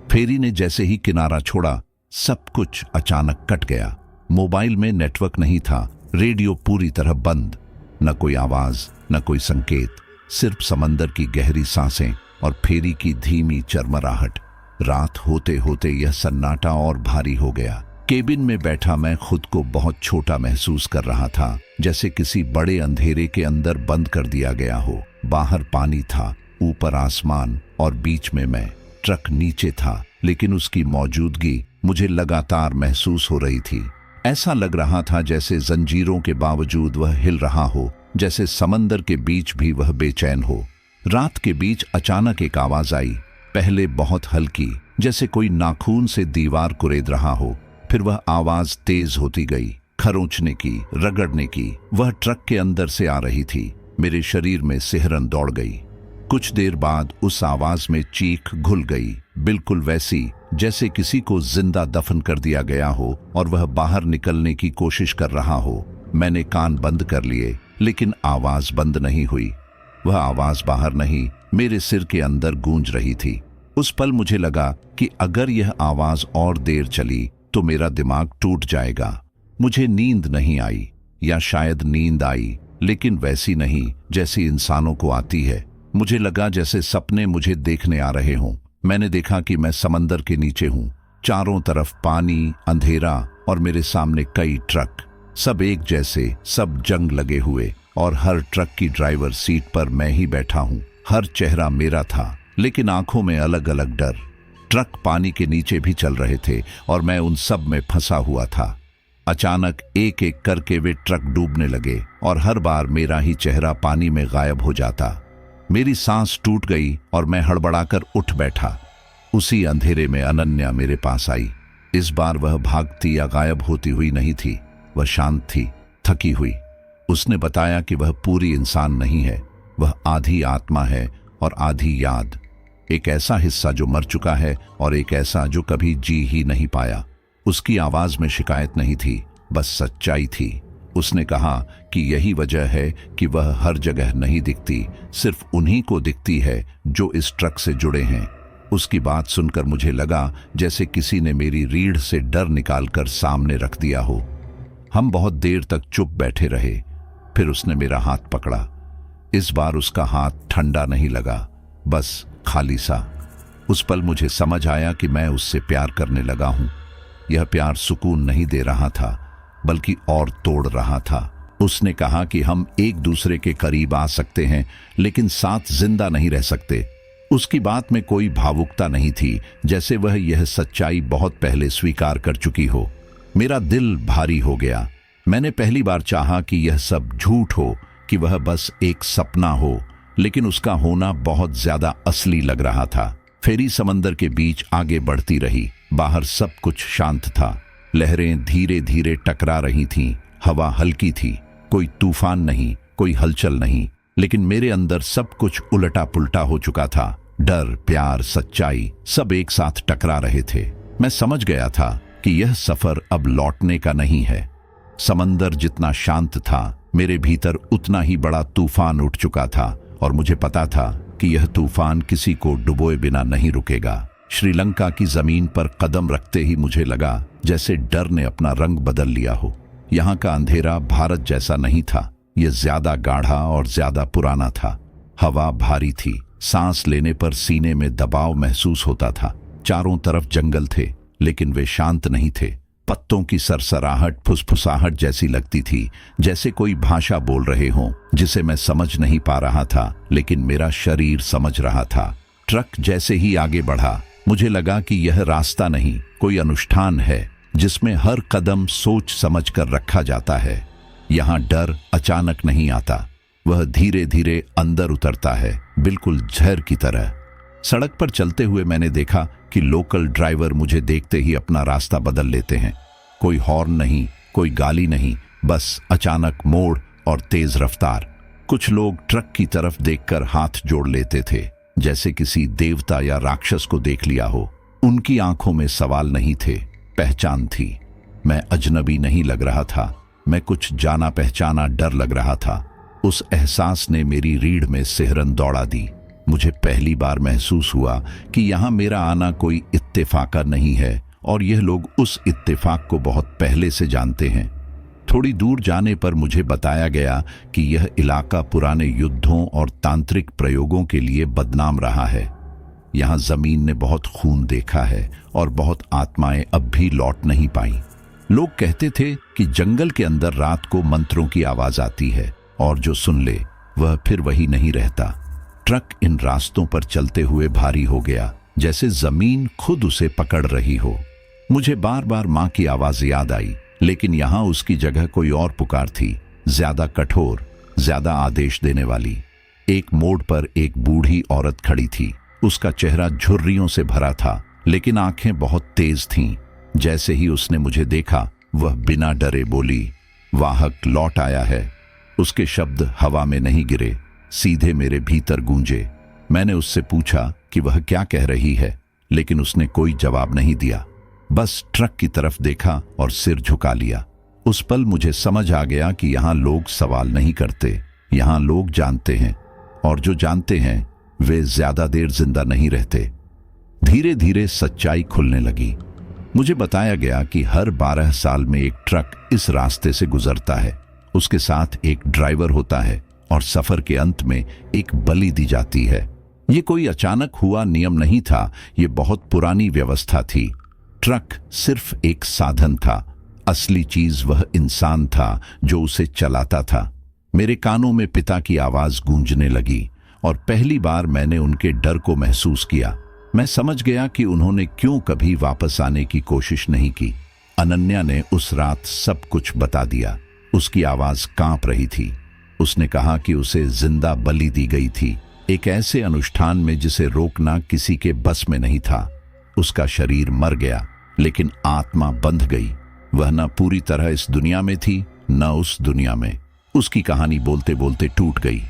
फेरी ने जैसे ही किनारा छोड़ा, सब कुछ अचानक कट गया। मोबाइल में नेटवर्क नहीं था, रेडियो पूरी तरह बंद, न कोई आवाज, न कोई संकेत, सिर्फ समंदर की गहरी सांसें और फेरी की धीमी चरमराहट। रात होते होते यह सन्नाटा और भारी हो गया, केबिन में बैठा मैं खुद को बहुत छोटा महसूस कर रहा था, जैसे किसी बड़े अंधेरे के अंदर बंद कर दिया गया हो। बाहर पानी था, ऊपर आसमान और बीच में मैं। ट्रक नीचे था, लेकिन उसकी मौजूदगी मुझे लगातार महसूस हो रही थी। ऐसा लग रहा था जैसे जंजीरों के बावजूद वह हिल रहा हो, जैसे समंदर के बीच भी वह बेचैन हो। रात के बीच अचानक एक आवाज आई, पहले बहुत हल्की, जैसे कोई नाखून से दीवार कुरेद रहा हो। फिर वह आवाज तेज होती गई, खरोंचने की, रगड़ने की। वह ट्रक के अंदर से आ रही थी। मेरे शरीर में सिहरन दौड़ गई। कुछ देर बाद उस आवाज में चीख घुल गई, बिल्कुल वैसी जैसे किसी को जिंदा दफन कर दिया गया हो और वह बाहर निकलने की कोशिश कर रहा हो। मैंने कान बंद कर लिए, लेकिन आवाज बंद नहीं हुई। वह आवाज बाहर नहीं, मेरे सिर के अंदर गूंज रही थी। उस पल मुझे लगा कि अगर यह आवाज और देर चली तो मेरा दिमाग टूट जाएगा। मुझे नींद नहीं आई, या शायद नींद आई, लेकिन वैसी नहीं जैसी इंसानों को आती है। मुझे लगा जैसे सपने मुझे देखने आ रहे हों। मैंने देखा कि मैं समंदर के नीचे हूं, चारों तरफ पानी, अंधेरा और मेरे सामने कई ट्रक, सब एक जैसे, सब जंग लगे हुए, और हर ट्रक की ड्राइवर सीट पर मैं ही बैठा हूं। हर चेहरा मेरा था, लेकिन आंखों में अलग अलग डर। ट्रक पानी के नीचे भी चल रहे थे और मैं उन सब में फंसा हुआ था। अचानक एक एक करके वे ट्रक डूबने लगे और हर बार मेरा ही चेहरा पानी में गायब हो जाता। मेरी सांस टूट गई और मैं हड़बड़ाकर उठ बैठा। उसी अंधेरे में अनन्या मेरे पास आई। इस बार वह भागती या गायब होती हुई नहीं थी, वह शांत थी, थकी हुई। उसने बताया कि वह पूरी इंसान नहीं है, वह आधी आत्मा है और आधी याद। एक ऐसा हिस्सा जो मर चुका है और एक ऐसा जो कभी जी ही नहीं पाया। उसकी आवाज में शिकायत नहीं थी, बस सच्चाई थी। उसने कहा कि यही वजह है कि वह हर जगह नहीं दिखती, सिर्फ उन्हीं को दिखती है जो इस ट्रक से जुड़े हैं। उसकी बात सुनकर मुझे लगा जैसे किसी ने मेरी रीढ़ से डर निकालकर सामने रख दिया हो। हम बहुत देर तक चुप बैठे रहे। फिर उसने मेरा हाथ पकड़ा। इस बार उसका हाथ ठंडा नहीं लगा, बस खाली सा। उस पल मुझे समझ आया कि मैं उससे प्यार करने लगा हूं। यह प्यार सुकून नहीं दे रहा था, बल्कि और तोड़ रहा था। उसने कहा कि हम एक दूसरे के करीब आ सकते हैं, लेकिन साथ जिंदा नहीं रह सकते। उसकी बात में कोई भावुकता नहीं थी, जैसे वह यह सच्चाई बहुत पहले स्वीकार कर चुकी हो। मेरा दिल भारी हो गया। मैंने पहली बार चाहा कि यह सब झूठ हो, कि वह बस एक सपना हो, लेकिन उसका होना बहुत ज्यादा असली लग रहा था। फेरी समंदर के बीच आगे बढ़ती रही। बाहर सब कुछ शांत था। लहरें धीरे धीरे टकरा रही थीं, हवा हल्की थी, कोई तूफान नहीं, कोई हलचल नहीं, लेकिन मेरे अंदर सब कुछ उलटा पुलटा हो चुका था। डर, प्यार, सच्चाई सब एक साथ टकरा रहे थे। मैं समझ गया था कि यह सफर अब लौटने का नहीं है। समंदर जितना शांत था, मेरे भीतर उतना ही बड़ा तूफान उठ चुका था, और मुझे पता था कि यह तूफान किसी को डुबोए बिना नहीं रुकेगा। श्रीलंका की जमीन पर कदम रखते ही मुझे लगा जैसे डर ने अपना रंग बदल लिया हो। यहाँ का अंधेरा भारत जैसा नहीं था, यह ज्यादा गाढ़ा और ज्यादा पुराना था। हवा भारी थी, सांस लेने पर सीने में दबाव महसूस होता था। चारों तरफ जंगल थे, लेकिन वे शांत नहीं थे। पत्तों की सरसराहट फुसफुसाहट जैसी लगती थी, जैसे कोई भाषा बोल रहे हों, जिसे मैं समझ नहीं पा रहा था, लेकिन मेरा शरीर समझ रहा था। ट्रक जैसे ही आगे बढ़ा, मुझे लगा कि यह रास्ता नहीं, कोई अनुष्ठान है जिसमें हर कदम सोच समझ कर रखा जाता है। यहाँ डर अचानक नहीं आता, वह धीरे धीरे अंदर उतरता है, बिल्कुल जहर की तरह। सड़क पर चलते हुए मैंने देखा कि लोकल ड्राइवर मुझे देखते ही अपना रास्ता बदल लेते हैं। कोई हॉर्न नहीं, कोई गाली नहीं, बस अचानक मोड़ और तेज रफ्तार। कुछ लोग ट्रक की तरफ देखकर हाथ जोड़ लेते थे, जैसे किसी देवता या राक्षस को देख लिया हो। उनकी आंखों में सवाल नहीं थे, पहचान थी। मैं अजनबी नहीं लग रहा था, मैं कुछ जाना पहचाना डर लग रहा था। उस एहसास ने मेरी रीढ़ में सिहरन दौड़ा दी। मुझे पहली बार महसूस हुआ कि यहाँ मेरा आना कोई इत्तेफाका नहीं है, और यह लोग उस इत्तेफाक को बहुत पहले से जानते हैं। थोड़ी दूर जाने पर मुझे बताया गया कि यह इलाका पुराने युद्धों और तांत्रिक प्रयोगों के लिए बदनाम रहा है। यहाँ जमीन ने बहुत खून देखा है और बहुत आत्माएं अब भी लौट नहीं पाई। लोग कहते थे कि जंगल के अंदर रात को मंत्रों की आवाज आती है और जो सुन ले वह फिर वही नहीं रहता। ट्रक इन रास्तों पर चलते हुए भारी हो गया, जैसे जमीन खुद उसे पकड़ रही हो। मुझे बार बार माँ की आवाज याद आई, लेकिन यहां उसकी जगह कोई और पुकार थी, ज्यादा कठोर, ज्यादा आदेश देने वाली। एक मोड़ पर एक बूढ़ी औरत खड़ी थी। उसका चेहरा झुर्रियों से भरा था, लेकिन आंखें बहुत तेज थीं। जैसे ही उसने मुझे देखा, वह बिना डरे बोली, वाहक लौट आया है। उसके शब्द हवा में नहीं गिरे, सीधे मेरे भीतर गूंजे। मैंने उससे पूछा कि वह क्या कह रही है, लेकिन उसने कोई जवाब नहीं दिया, बस ट्रक की तरफ देखा और सिर झुका लिया। उस पल मुझे समझ आ गया कि यहां लोग सवाल नहीं करते, यहां लोग जानते हैं, और जो जानते हैं वे ज्यादा देर जिंदा नहीं रहते। धीरे धीरे सच्चाई खुलने लगी। मुझे बताया गया कि हर 12 साल में एक ट्रक इस रास्ते से गुजरता है। उसके साथ एक ड्राइवर होता है और सफर के अंत में एक बलि दी जाती है। ये कोई अचानक हुआ नियम नहीं था, ये बहुत पुरानी व्यवस्था थी। ट्रक सिर्फ एक साधन था, असली चीज वह इंसान था जो उसे चलाता था। मेरे कानों में पिता की आवाज गूंजने लगी और पहली बार मैंने उनके डर को महसूस किया। मैं समझ गया कि उन्होंने क्यों कभी वापस आने की कोशिश नहीं की। अनन्या ने उस रात सब कुछ बता दिया। उसकी आवाज कांप रही थी। उसने कहा कि उसे जिंदा बलि दी गई थी, एक ऐसे अनुष्ठान में जिसे रोकना किसी के बस में नहीं था। उसका शरीर मर गया, लेकिन आत्मा बंध गई। वह न पूरी तरह इस दुनिया में थी, न उस दुनिया में। उसकी कहानी बोलते बोलते टूट गई।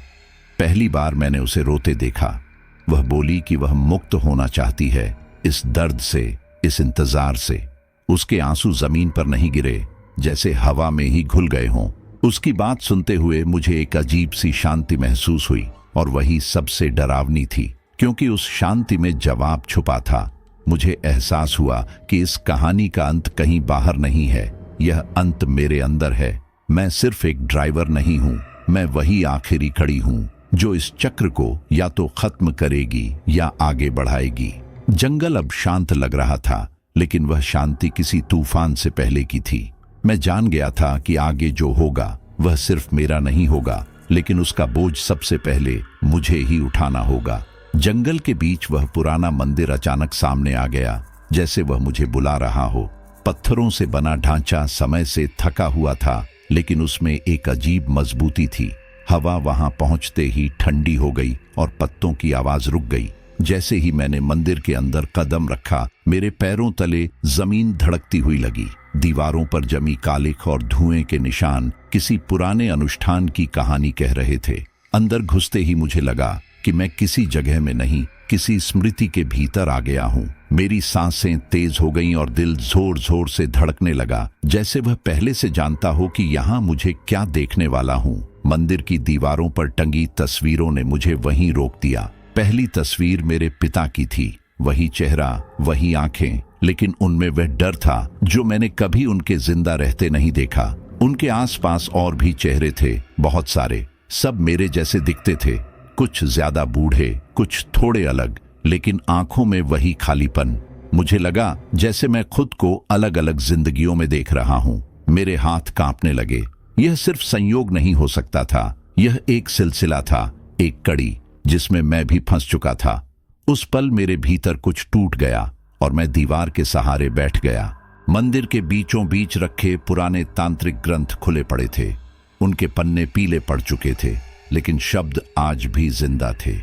पहली बार मैंने उसे रोते देखा। वह बोली कि वह मुक्त होना चाहती है, इस दर्द से, इस इंतजार से। उसके आंसू जमीन पर नहीं गिरे, जैसे हवा में ही घुल गए हों। उसकी बात सुनते हुए मुझे एक अजीब सी शांति महसूस हुई, और वही सबसे डरावनी थी, क्योंकि उस शांति में जवाब छुपा था। मुझे एहसास हुआ कि इस कहानी का अंत कहीं बाहर नहीं है, यह अंत मेरे अंदर है। मैं सिर्फ एक ड्राइवर नहीं हूं, मैं वही आखिरी कड़ी हूं जो इस चक्र को या तो खत्म करेगी या आगे बढ़ाएगी। जंगल अब शांत लग रहा था, लेकिन वह शांति किसी तूफान से पहले की थी। मैं जान गया था कि आगे जो होगा वह सिर्फ मेरा नहीं होगा, लेकिन उसका बोझ सबसे पहले मुझे ही उठाना होगा। जंगल के बीच वह पुराना मंदिर अचानक सामने आ गया, जैसे वह मुझे बुला रहा हो। पत्थरों से बना ढांचा समय से थका हुआ था, लेकिन उसमें एक अजीब मजबूती थी। हवा वहां पहुंचते ही ठंडी हो गई और पत्तों की आवाज रुक गई। जैसे ही मैंने मंदिर के अंदर कदम रखा, मेरे पैरों तले जमीन धड़कती हुई लगी। दीवारों पर जमी कालिख और धुएं के निशान किसी पुराने अनुष्ठान की कहानी कह रहे थे। अंदर घुसते ही मुझे लगा कि मैं किसी जगह में नहीं, किसी स्मृति के भीतर आ गया हूँ। मेरी सांसें तेज हो गईं और दिल जोर जोर से धड़कने लगा, जैसे वह पहले से जानता हो कि यहाँ मुझे क्या देखने वाला हूँ। मंदिर की दीवारों पर टंगी तस्वीरों ने मुझे वहीं रोक दिया। पहली तस्वीर मेरे पिता की थी, वही चेहरा, वही आंखें, लेकिन उनमें वह डर था जो मैंने कभी उनके जिंदा रहते नहीं देखा। उनके आसपास और भी चेहरे थे, बहुत सारे, सब मेरे जैसे दिखते थे, कुछ ज्यादा बूढ़े, कुछ थोड़े अलग, लेकिन आंखों में वही खालीपन। मुझे लगा जैसे मैं खुद को अलग अलग जिंदगियों में देख रहा हूं। मेरे हाथ कांपने लगे। यह सिर्फ संयोग नहीं हो सकता था, यह एक सिलसिला था, एक कड़ी जिसमें मैं भी फंस चुका था। उस पल मेरे भीतर कुछ टूट गया और मैं दीवार के सहारे बैठ गया। मंदिर के बीचों बीच रखे पुराने तांत्रिक ग्रंथ खुले पड़े थे। उनके पन्ने पीले पड़ चुके थे, लेकिन शब्द आज भी जिंदा थे।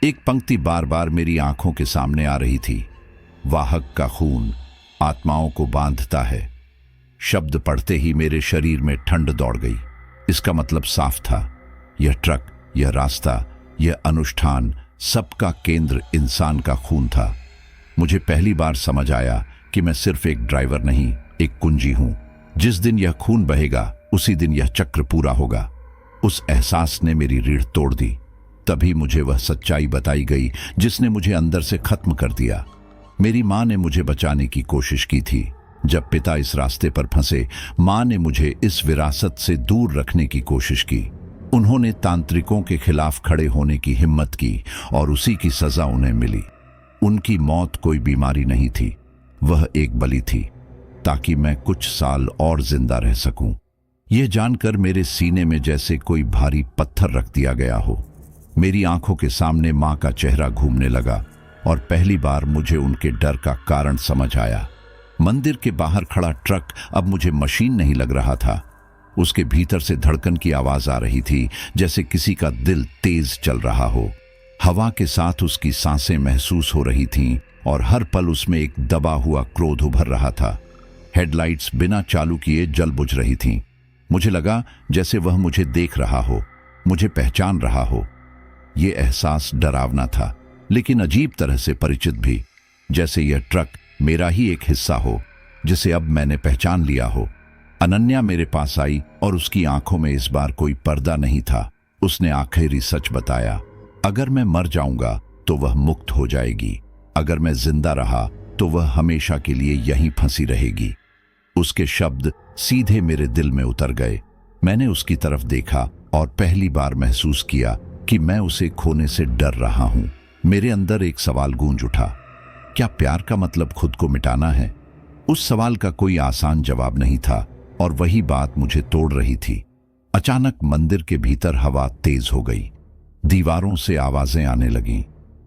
एक पंक्ति बार बार मेरी आंखों के सामने आ रही थी, वाहक का खून आत्माओं को बांधता है। शब्द पढ़ते ही मेरे शरीर में ठंड दौड़ गई। इसका मतलब साफ था, यह ट्रक, यह रास्ता, यह अनुष्ठान, सबका केंद्र इंसान का खून था। मुझे पहली बार समझ आया कि मैं सिर्फ एक ड्राइवर नहीं, एक कुंजी हूं। जिस दिन यह खून बहेगा, उसी दिन यह चक्र पूरा होगा। उस एहसास ने मेरी रीढ़ तोड़ दी। तभी मुझे वह सच्चाई बताई गई जिसने मुझे अंदर से खत्म कर दिया। मेरी माँ ने मुझे बचाने की कोशिश की थी। जब पिता इस रास्ते पर फंसे, माँ ने मुझे इस विरासत से दूर रखने की कोशिश की। उन्होंने तांत्रिकों के खिलाफ खड़े होने की हिम्मत की और उसी की सजा उन्हें मिली। उनकी मौत कोई बीमारी नहीं थी, वह एक बलि थी। ताकि मैं कुछ साल और जिंदा रह सकूं। यह जानकर मेरे सीने में जैसे कोई भारी पत्थर रख दिया गया हो। मेरी आंखों के सामने मां का चेहरा घूमने लगा और पहली बार मुझे उनके डर का कारण समझ आया। मंदिर के बाहर खड़ा ट्रक अब मुझे मशीन नहीं लग रहा था। उसके भीतर से धड़कन की आवाज आ रही थी, जैसे किसी का दिल तेज चल रहा हो। हवा के साथ उसकी सांसें महसूस हो रही थीं और हर पल उसमें एक दबा हुआ क्रोध उभर रहा था। हेडलाइट्स बिना चालू किए जल बुझ रही थीं। मुझे लगा जैसे वह मुझे देख रहा हो, मुझे पहचान रहा हो। यह एहसास डरावना था, लेकिन अजीब तरह से परिचित भी, जैसे यह ट्रक मेरा ही एक हिस्सा हो, जिसे अब मैंने पहचान लिया हो। अनन्या मेरे पास आई और उसकी आंखों में इस बार कोई पर्दा नहीं था। उसने आखिरी सच बताया, अगर मैं मर जाऊंगा तो वह मुक्त हो जाएगी, अगर मैं जिंदा रहा तो वह हमेशा के लिए यहीं फंसी रहेगी। उसके शब्द सीधे मेरे दिल में उतर गए। मैंने उसकी तरफ देखा और पहली बार महसूस किया कि मैं उसे खोने से डर रहा हूं। मेरे अंदर एक सवाल गूंज उठा, क्या प्यार का मतलब खुद को मिटाना है? उस सवाल का कोई आसान जवाब नहीं था और वही बात मुझे तोड़ रही थी। अचानक मंदिर के भीतर हवा तेज हो गई। दीवारों से आवाजें आने लगीं,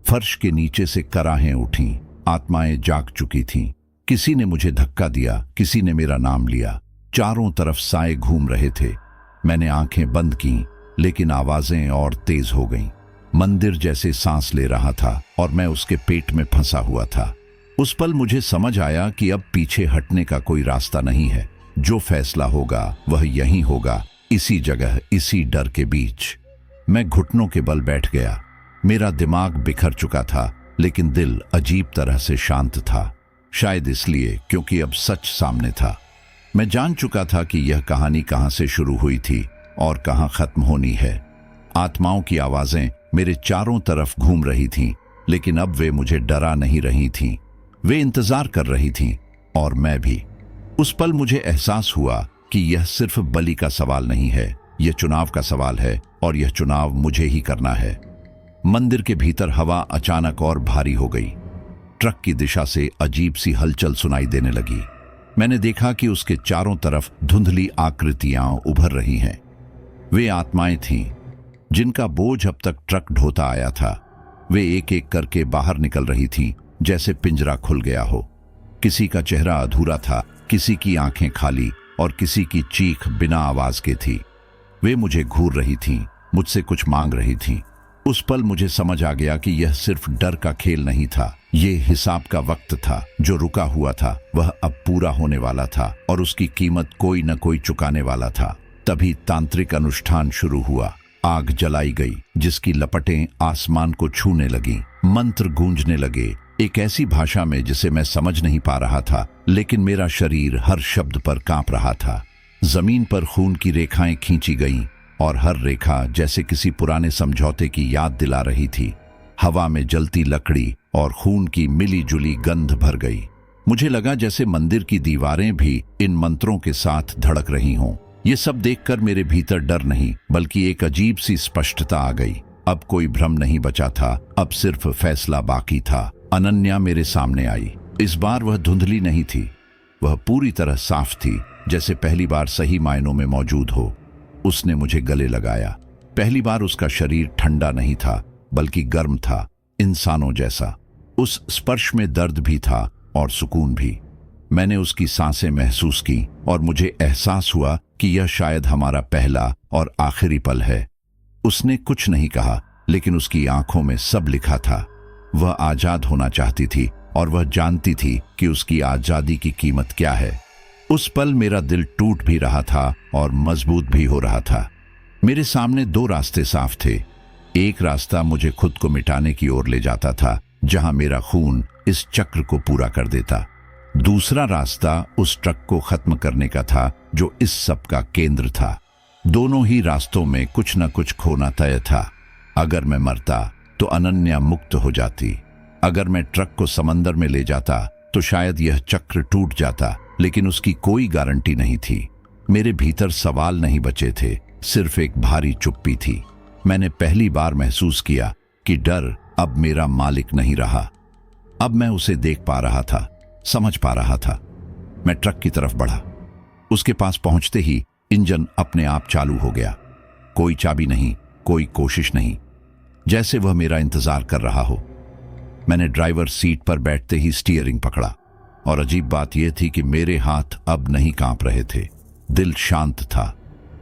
फर्श के नीचे से कराहें उठीं। आत्माएं जाग चुकी थीं। किसी ने मुझे धक्का दिया, किसी ने मेरा नाम लिया। चारों तरफ साए घूम रहे थे। मैंने आंखें बंद की, लेकिन आवाजें और तेज हो गईं। मंदिर जैसे सांस ले रहा था और मैं उसके पेट में फंसा हुआ था। उस पल मुझे समझ आया कि अब पीछे हटने का कोई रास्ता नहीं है। जो फैसला होगा वह यहीं होगा, इसी जगह, इसी डर के बीच। मैं घुटनों के बल बैठ गया। मेरा दिमाग बिखर चुका था, लेकिन दिल अजीब तरह से शांत था। शायद इसलिए क्योंकि अब सच सामने था। मैं जान चुका था कि यह कहानी कहां से शुरू हुई थी और कहां खत्म होनी है। आत्माओं की आवाजें मेरे चारों तरफ घूम रही थीं, लेकिन अब वे मुझे डरा नहीं रही थीं। वे इंतजार कर रही थीं, और मैं भी। उस पल मुझे एहसास हुआ कि यह सिर्फ बलि का सवाल नहीं है, यह चुनाव का सवाल है, और यह चुनाव मुझे ही करना है। मंदिर के भीतर हवा अचानक और भारी हो गई। ट्रक की दिशा से अजीब सी हलचल सुनाई देने लगी। मैंने देखा कि उसके चारों तरफ धुंधली आकृतियां उभर रही हैं। वे आत्माएं थीं जिनका बोझ अब तक ट्रक ढोता आया था। वे एक एक करके बाहर निकल रही थीं, जैसे पिंजरा खुल गया हो। किसी का चेहरा अधूरा था, किसी की आंखें खाली और किसी की चीख बिना आवाज के थी। वे मुझे घूर रही थीं, मुझसे कुछ मांग रही थीं। उस पल मुझे समझ आ गया कि यह सिर्फ डर का खेल नहीं था, ये हिसाब का वक्त था। जो रुका हुआ था वह अब पूरा होने वाला था, और उसकी कीमत कोई न कोई चुकाने वाला था। तभी तांत्रिक अनुष्ठान शुरू हुआ। आग जलाई गई, जिसकी लपटें आसमान को छूने लगीं। मंत्र गूंजने लगे, एक ऐसी भाषा में जिसे मैं समझ नहीं पा रहा था, लेकिन मेरा शरीर हर शब्द पर कांप रहा था। जमीन पर खून की रेखाएं खींची गईं, और हर रेखा जैसे किसी पुराने समझौते की याद दिला रही थी। हवा में जलती लकड़ी और खून की मिली जुली गंध भर गई। मुझे लगा जैसे मंदिर की दीवारें भी इन मंत्रों के साथ धड़क रही हों। ये सब देखकर मेरे भीतर डर नहीं, बल्कि एक अजीब सी स्पष्टता आ गई। अब कोई भ्रम नहीं बचा था, अब सिर्फ फैसला बाकी था। अनन्या मेरे सामने आई। इस बार वह धुंधली नहीं थी, वह पूरी तरह साफ थी, जैसे पहली बार सही मायनों में मौजूद हो। उसने मुझे गले लगाया। पहली बार उसका शरीर ठंडा नहीं था, बल्कि गर्म था, इंसानों जैसा। उस स्पर्श में दर्द भी था और सुकून भी। मैंने उसकी सांसें महसूस की और मुझे एहसास हुआ कि यह शायद हमारा पहला और आखिरी पल है। उसने कुछ नहीं कहा, लेकिन उसकी आंखों में सब लिखा था। वह आजाद होना चाहती थी, और वह जानती थी कि उसकी आजादी की कीमत क्या है। उस पल मेरा दिल टूट भी रहा था और मजबूत भी हो रहा था। मेरे सामने दो रास्ते साफ थे। एक रास्ता मुझे खुद को मिटाने की ओर ले जाता था, जहां मेरा खून इस चक्र को पूरा कर देता। दूसरा रास्ता उस ट्रक को खत्म करने का था, जो इस सब का केंद्र था। दोनों ही रास्तों में कुछ न कुछ खोना तय था। अगर मैं मरता तो अनन्या मुक्त हो जाती। अगर मैं ट्रक को समंदर में ले जाता तो शायद यह चक्र टूट जाता, लेकिन उसकी कोई गारंटी नहीं थी। मेरे भीतर सवाल नहीं बचे थे, सिर्फ एक भारी चुप्पी थी। मैंने पहली बार महसूस किया कि डर अब मेरा मालिक नहीं रहा। अब मैं उसे देख पा रहा था, समझ पा रहा था। मैं ट्रक की तरफ बढ़ा। उसके पास पहुंचते ही इंजन अपने आप चालू हो गया। कोई चाबी नहीं, कोई कोशिश नहीं, जैसे वह मेरा इंतजार कर रहा हो। मैंने ड्राइवर सीट पर बैठते ही स्टीयरिंग पकड़ा और अजीब बात यह थी कि मेरे हाथ अब नहीं कांप रहे थे। दिल शांत था।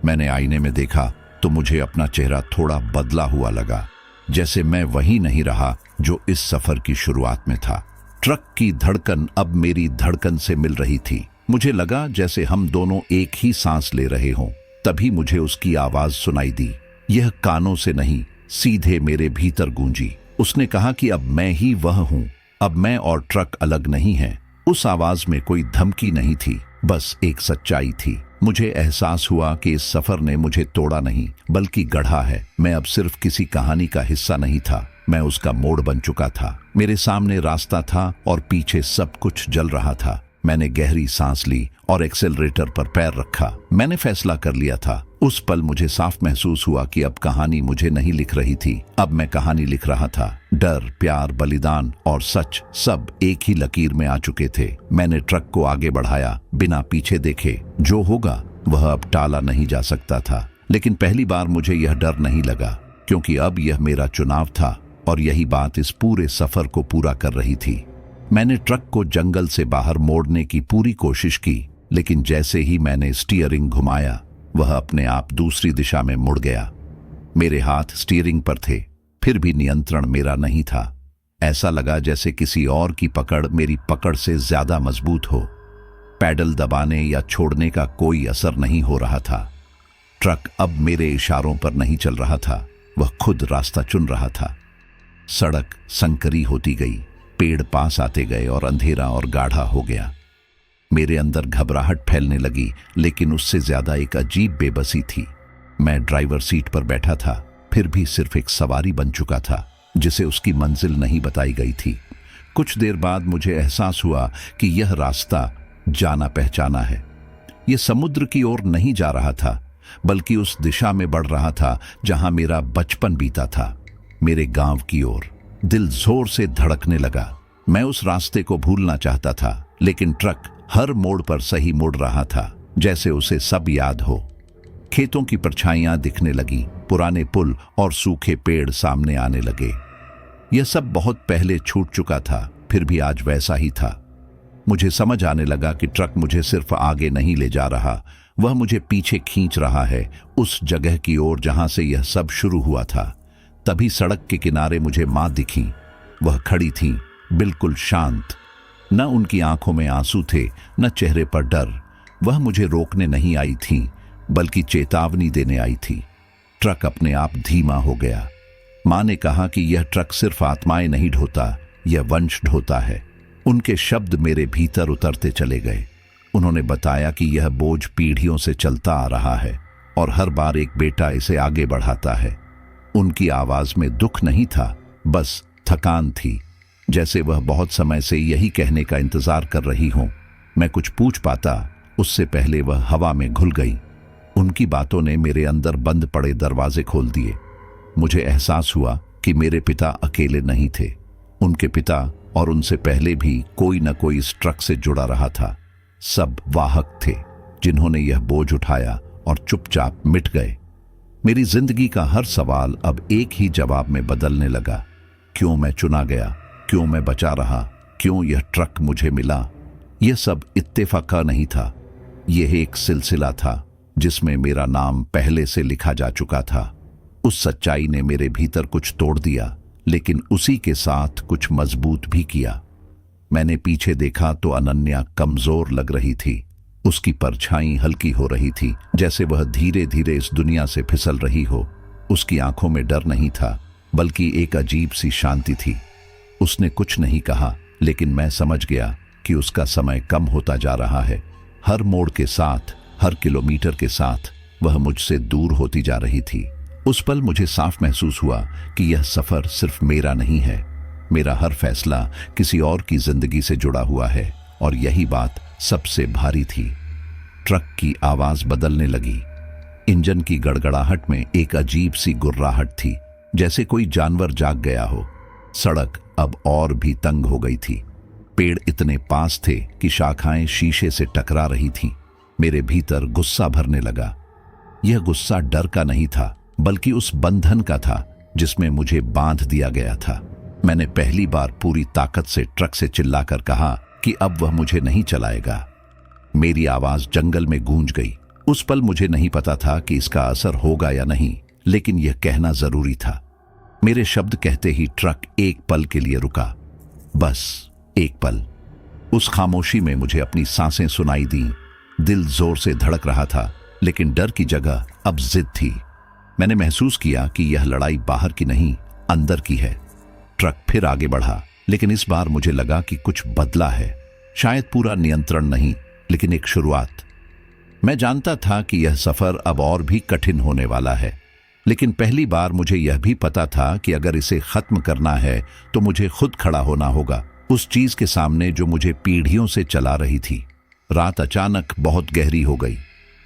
मैंने आईने में देखा तो मुझे अपना चेहरा थोड़ा बदला हुआ लगा, जैसे मैं वही नहीं रहा जो इस सफर की शुरुआत में था। ट्रक की धड़कन अब मेरी धड़कन से मिल रही थी। मुझे लगा जैसे हम दोनों एक ही सांस ले रहे हों। तभी मुझे उसकी आवाज सुनाई दी। यह कानों से नहीं, सीधे मेरे भीतर गूंजी। उसने कहा कि अब मैं ही वह हूं, अब मैं और ट्रक अलग नहीं हैं। उस आवाज में कोई धमकी नहीं थी, बस एक सच्चाई थी। मुझे एहसास हुआ कि इस सफर ने मुझे तोड़ा नहीं बल्कि गढ़ा है। मैं अब सिर्फ किसी कहानी का हिस्सा नहीं था, मैं उसका मोड़ बन चुका था। मेरे सामने रास्ता था और पीछे सब कुछ जल रहा था। मैंने गहरी सांस ली और एक्सेलरेटर पर पैर रखा। मैंने फैसला कर लिया था। उस पल मुझे साफ महसूस हुआ कि अब कहानी मुझे नहीं लिख रही थी, अब मैं कहानी लिख रहा था। डर, प्यार, बलिदान और सच सब एक ही लकीर में आ चुके थे। मैंने ट्रक को आगे बढ़ाया बिना पीछे देखे। जो होगा वह अब टाला नहीं जा सकता था। लेकिन पहली बार मुझे यह डर नहीं लगा, क्योंकि अब यह मेरा चुनाव था और यही बात इस पूरे सफर को पूरा कर रही थी। मैंने ट्रक को जंगल से बाहर मोड़ने की पूरी कोशिश की, लेकिन जैसे ही मैंने स्टीयरिंग घुमाया वह अपने आप दूसरी दिशा में मुड़ गया। मेरे हाथ स्टीयरिंग पर थे, फिर भी नियंत्रण मेरा नहीं था। ऐसा लगा जैसे किसी और की पकड़ मेरी पकड़ से ज्यादा मजबूत हो। पैडल दबाने या छोड़ने का कोई असर नहीं हो रहा था। ट्रक अब मेरे इशारों पर नहीं चल रहा था, वह खुद रास्ता चुन रहा था। सड़क संकरी होती गई, पेड़ पास आते गए और अंधेरा और गाढ़ा हो गया। मेरे अंदर घबराहट फैलने लगी, लेकिन उससे ज्यादा एक अजीब बेबसी थी। मैं ड्राइवर सीट पर बैठा था, फिर भी सिर्फ एक सवारी बन चुका था जिसे उसकी मंजिल नहीं बताई गई थी। कुछ देर बाद मुझे एहसास हुआ कि यह रास्ता जाना पहचाना है। यह समुद्र की ओर नहीं जा रहा था, बल्कि उस दिशा में बढ़ रहा था जहां मेरा बचपन बीता था, मेरे गांव की ओर। दिल जोर से धड़कने लगा। मैं उस रास्ते को भूलना चाहता था, लेकिन ट्रक हर मोड़ पर सही मुड़ रहा था, जैसे उसे सब याद हो। खेतों की परछाइयां दिखने लगी, पुराने पुल और सूखे पेड़ सामने आने लगे। यह सब बहुत पहले छूट चुका था, फिर भी आज वैसा ही था। मुझे समझ आने लगा कि ट्रक मुझे सिर्फ आगे नहीं ले जा रहा, वह मुझे पीछे खींच रहा है, उस जगह की ओर जहां से यह सब शुरू हुआ था। तभी सड़क के किनारे मुझे मां दिखी। वह खड़ी थी, बिल्कुल शांत। न उनकी आंखों में आंसू थे, न चेहरे पर डर। वह मुझे रोकने नहीं आई थी, बल्कि चेतावनी देने आई थी। ट्रक अपने आप धीमा हो गया। मां ने कहा कि यह ट्रक सिर्फ आत्माएं नहीं ढोता, यह वंश ढोता है। उनके शब्द मेरे भीतर उतरते चले गए। उन्होंने बताया कि यह बोझ पीढ़ियों से चलता आ रहा है और हर बार एक बेटा इसे आगे बढ़ाता है। उनकी आवाज में दुख नहीं था, बस थकान थी, जैसे वह बहुत समय से यही कहने का इंतजार कर रही हो। मैं कुछ पूछ पाता उससे पहले वह हवा में घुल गई। उनकी बातों ने मेरे अंदर बंद पड़े दरवाजे खोल दिए। मुझे एहसास हुआ कि मेरे पिता अकेले नहीं थे। उनके पिता और उनसे पहले भी कोई न कोई इस ट्रक से जुड़ा रहा था। सब वाहक थे जिन्होंने यह बोझ उठाया और चुपचाप मिट गए। मेरी जिंदगी का हर सवाल अब एक ही जवाब में बदलने लगा। क्यों मैं चुना गया? क्यों मैं बचा रहा? क्यों यह ट्रक मुझे मिला? यह सब इत्तेफाक नहीं था, यह एक सिलसिला था जिसमें मेरा नाम पहले से लिखा जा चुका था। उस सच्चाई ने मेरे भीतर कुछ तोड़ दिया, लेकिन उसी के साथ कुछ मजबूत भी किया। मैंने पीछे देखा तो अनन्या कमजोर लग रही थी। उसकी परछाई हल्की हो रही थी, जैसे वह धीरे धीरे इस दुनिया से फिसल रही हो। उसकी आंखों में डर नहीं था, बल्कि एक अजीब सी शांति थी। उसने कुछ नहीं कहा, लेकिन मैं समझ गया कि उसका समय कम होता जा रहा है। हर मोड़ के साथ, हर किलोमीटर के साथ वह मुझसे दूर होती जा रही थी। उस पल मुझे साफ महसूस हुआ कि यह सफर सिर्फ मेरा नहीं है। मेरा हर फैसला किसी और की जिंदगी से जुड़ा हुआ है, और यही बात सबसे भारी थी। ट्रक की आवाज बदलने लगी। इंजन की गड़गड़ाहट में एक अजीब सी गुर्राहट थी, जैसे कोई जानवर जाग गया हो। सड़क अब और भी तंग हो गई थी। पेड़ इतने पास थे कि शाखाएं शीशे से टकरा रही थीं। मेरे भीतर गुस्सा भरने लगा। यह गुस्सा डर का नहीं था, बल्कि उस बंधन का था जिसमें मुझे बांध दिया गया था। मैंने पहली बार पूरी ताकत से ट्रक से चिल्लाकर कहा कि अब वह मुझे नहीं चलाएगा। मेरी आवाज जंगल में गूंज गई। उस पल मुझे नहीं पता था कि इसका असर होगा या नहीं, लेकिन यह कहना जरूरी था। मेरे शब्द कहते ही ट्रक एक पल के लिए रुका, बस एक पल। उस खामोशी में मुझे अपनी सांसें सुनाई दी। दिल जोर से धड़क रहा था, लेकिन डर की जगह अब जिद थी। मैंने महसूस किया कि यह लड़ाई बाहर की नहीं, अंदर की है। ट्रक फिर आगे बढ़ा, लेकिन इस बार मुझे लगा कि कुछ बदला है। शायद पूरा नियंत्रण नहीं, लेकिन एक शुरुआत। मैं जानता था कि यह सफर अब और भी कठिन होने वाला है, लेकिन पहली बार मुझे यह भी पता था कि अगर इसे खत्म करना है तो मुझे खुद खड़ा होना होगा, उस चीज के सामने जो मुझे पीढ़ियों से चला रही थी। रात अचानक बहुत गहरी हो गई।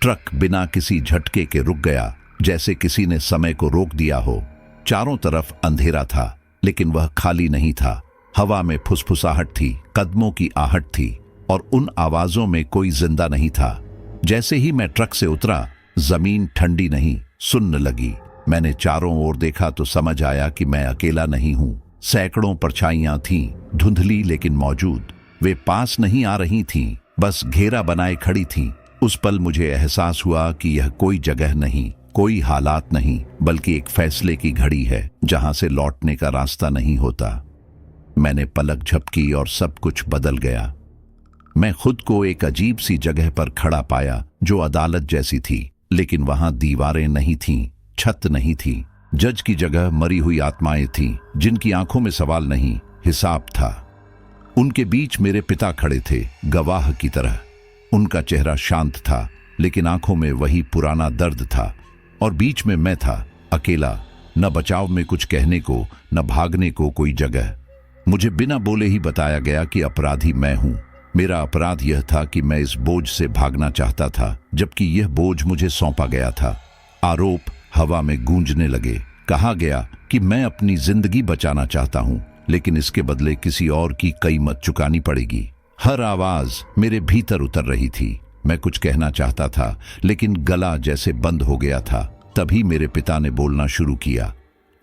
ट्रक बिना किसी झटके के रुक गया, जैसे किसी ने समय को रोक दिया हो। चारों तरफ अंधेरा था, लेकिन वह खाली नहीं था। हवा में फुसफुसाहट थी, कदमों की आहट थी, और उन आवाजों में कोई जिंदा नहीं था। जैसे ही मैं ट्रक से उतरा, जमीन ठंडी नहीं, सुन्न लगी। मैंने चारों ओर देखा तो समझ आया कि मैं अकेला नहीं हूं। सैकड़ों परछाइयां थीं, धुंधली लेकिन मौजूद। वे पास नहीं आ रही थीं, बस घेरा बनाए खड़ी थीं। उस पल मुझे एहसास हुआ कि यह कोई जगह नहीं, कोई हालात नहीं, बल्कि एक फैसले की घड़ी है जहां से लौटने का रास्ता नहीं होता। मैंने पलक झपकी और सब कुछ बदल गया। मैं खुद को एक अजीब सी जगह पर खड़ा पाया, जो अदालत जैसी थी, लेकिन वहां दीवारें नहीं थीं, छत नहीं थी। जज की जगह मरी हुई आत्माएं थीं, जिनकी आंखों में सवाल नहीं, हिसाब था। उनके बीच मेरे पिता खड़े थे, गवाह की तरह। उनका चेहरा शांत था, लेकिन आंखों में वही पुराना दर्द था। और बीच में मैं था, अकेला, न बचाव में कुछ कहने को, न भागने को कोई जगह। मुझे बिना बोले ही बताया गया कि अपराधी मैं हूं। मेरा अपराध यह था कि मैं इस बोझ से भागना चाहता था, जबकि यह बोझ मुझे सौंपा गया था। आरोप हवा में गूंजने लगे। कहा गया कि मैं अपनी जिंदगी बचाना चाहता हूं, लेकिन इसके बदले किसी और की कीमत चुकानी पड़ेगी। हर आवाज मेरे भीतर उतर रही थी। मैं कुछ कहना चाहता था, लेकिन गला जैसे बंद हो गया था। तभी मेरे पिता ने बोलना शुरू किया।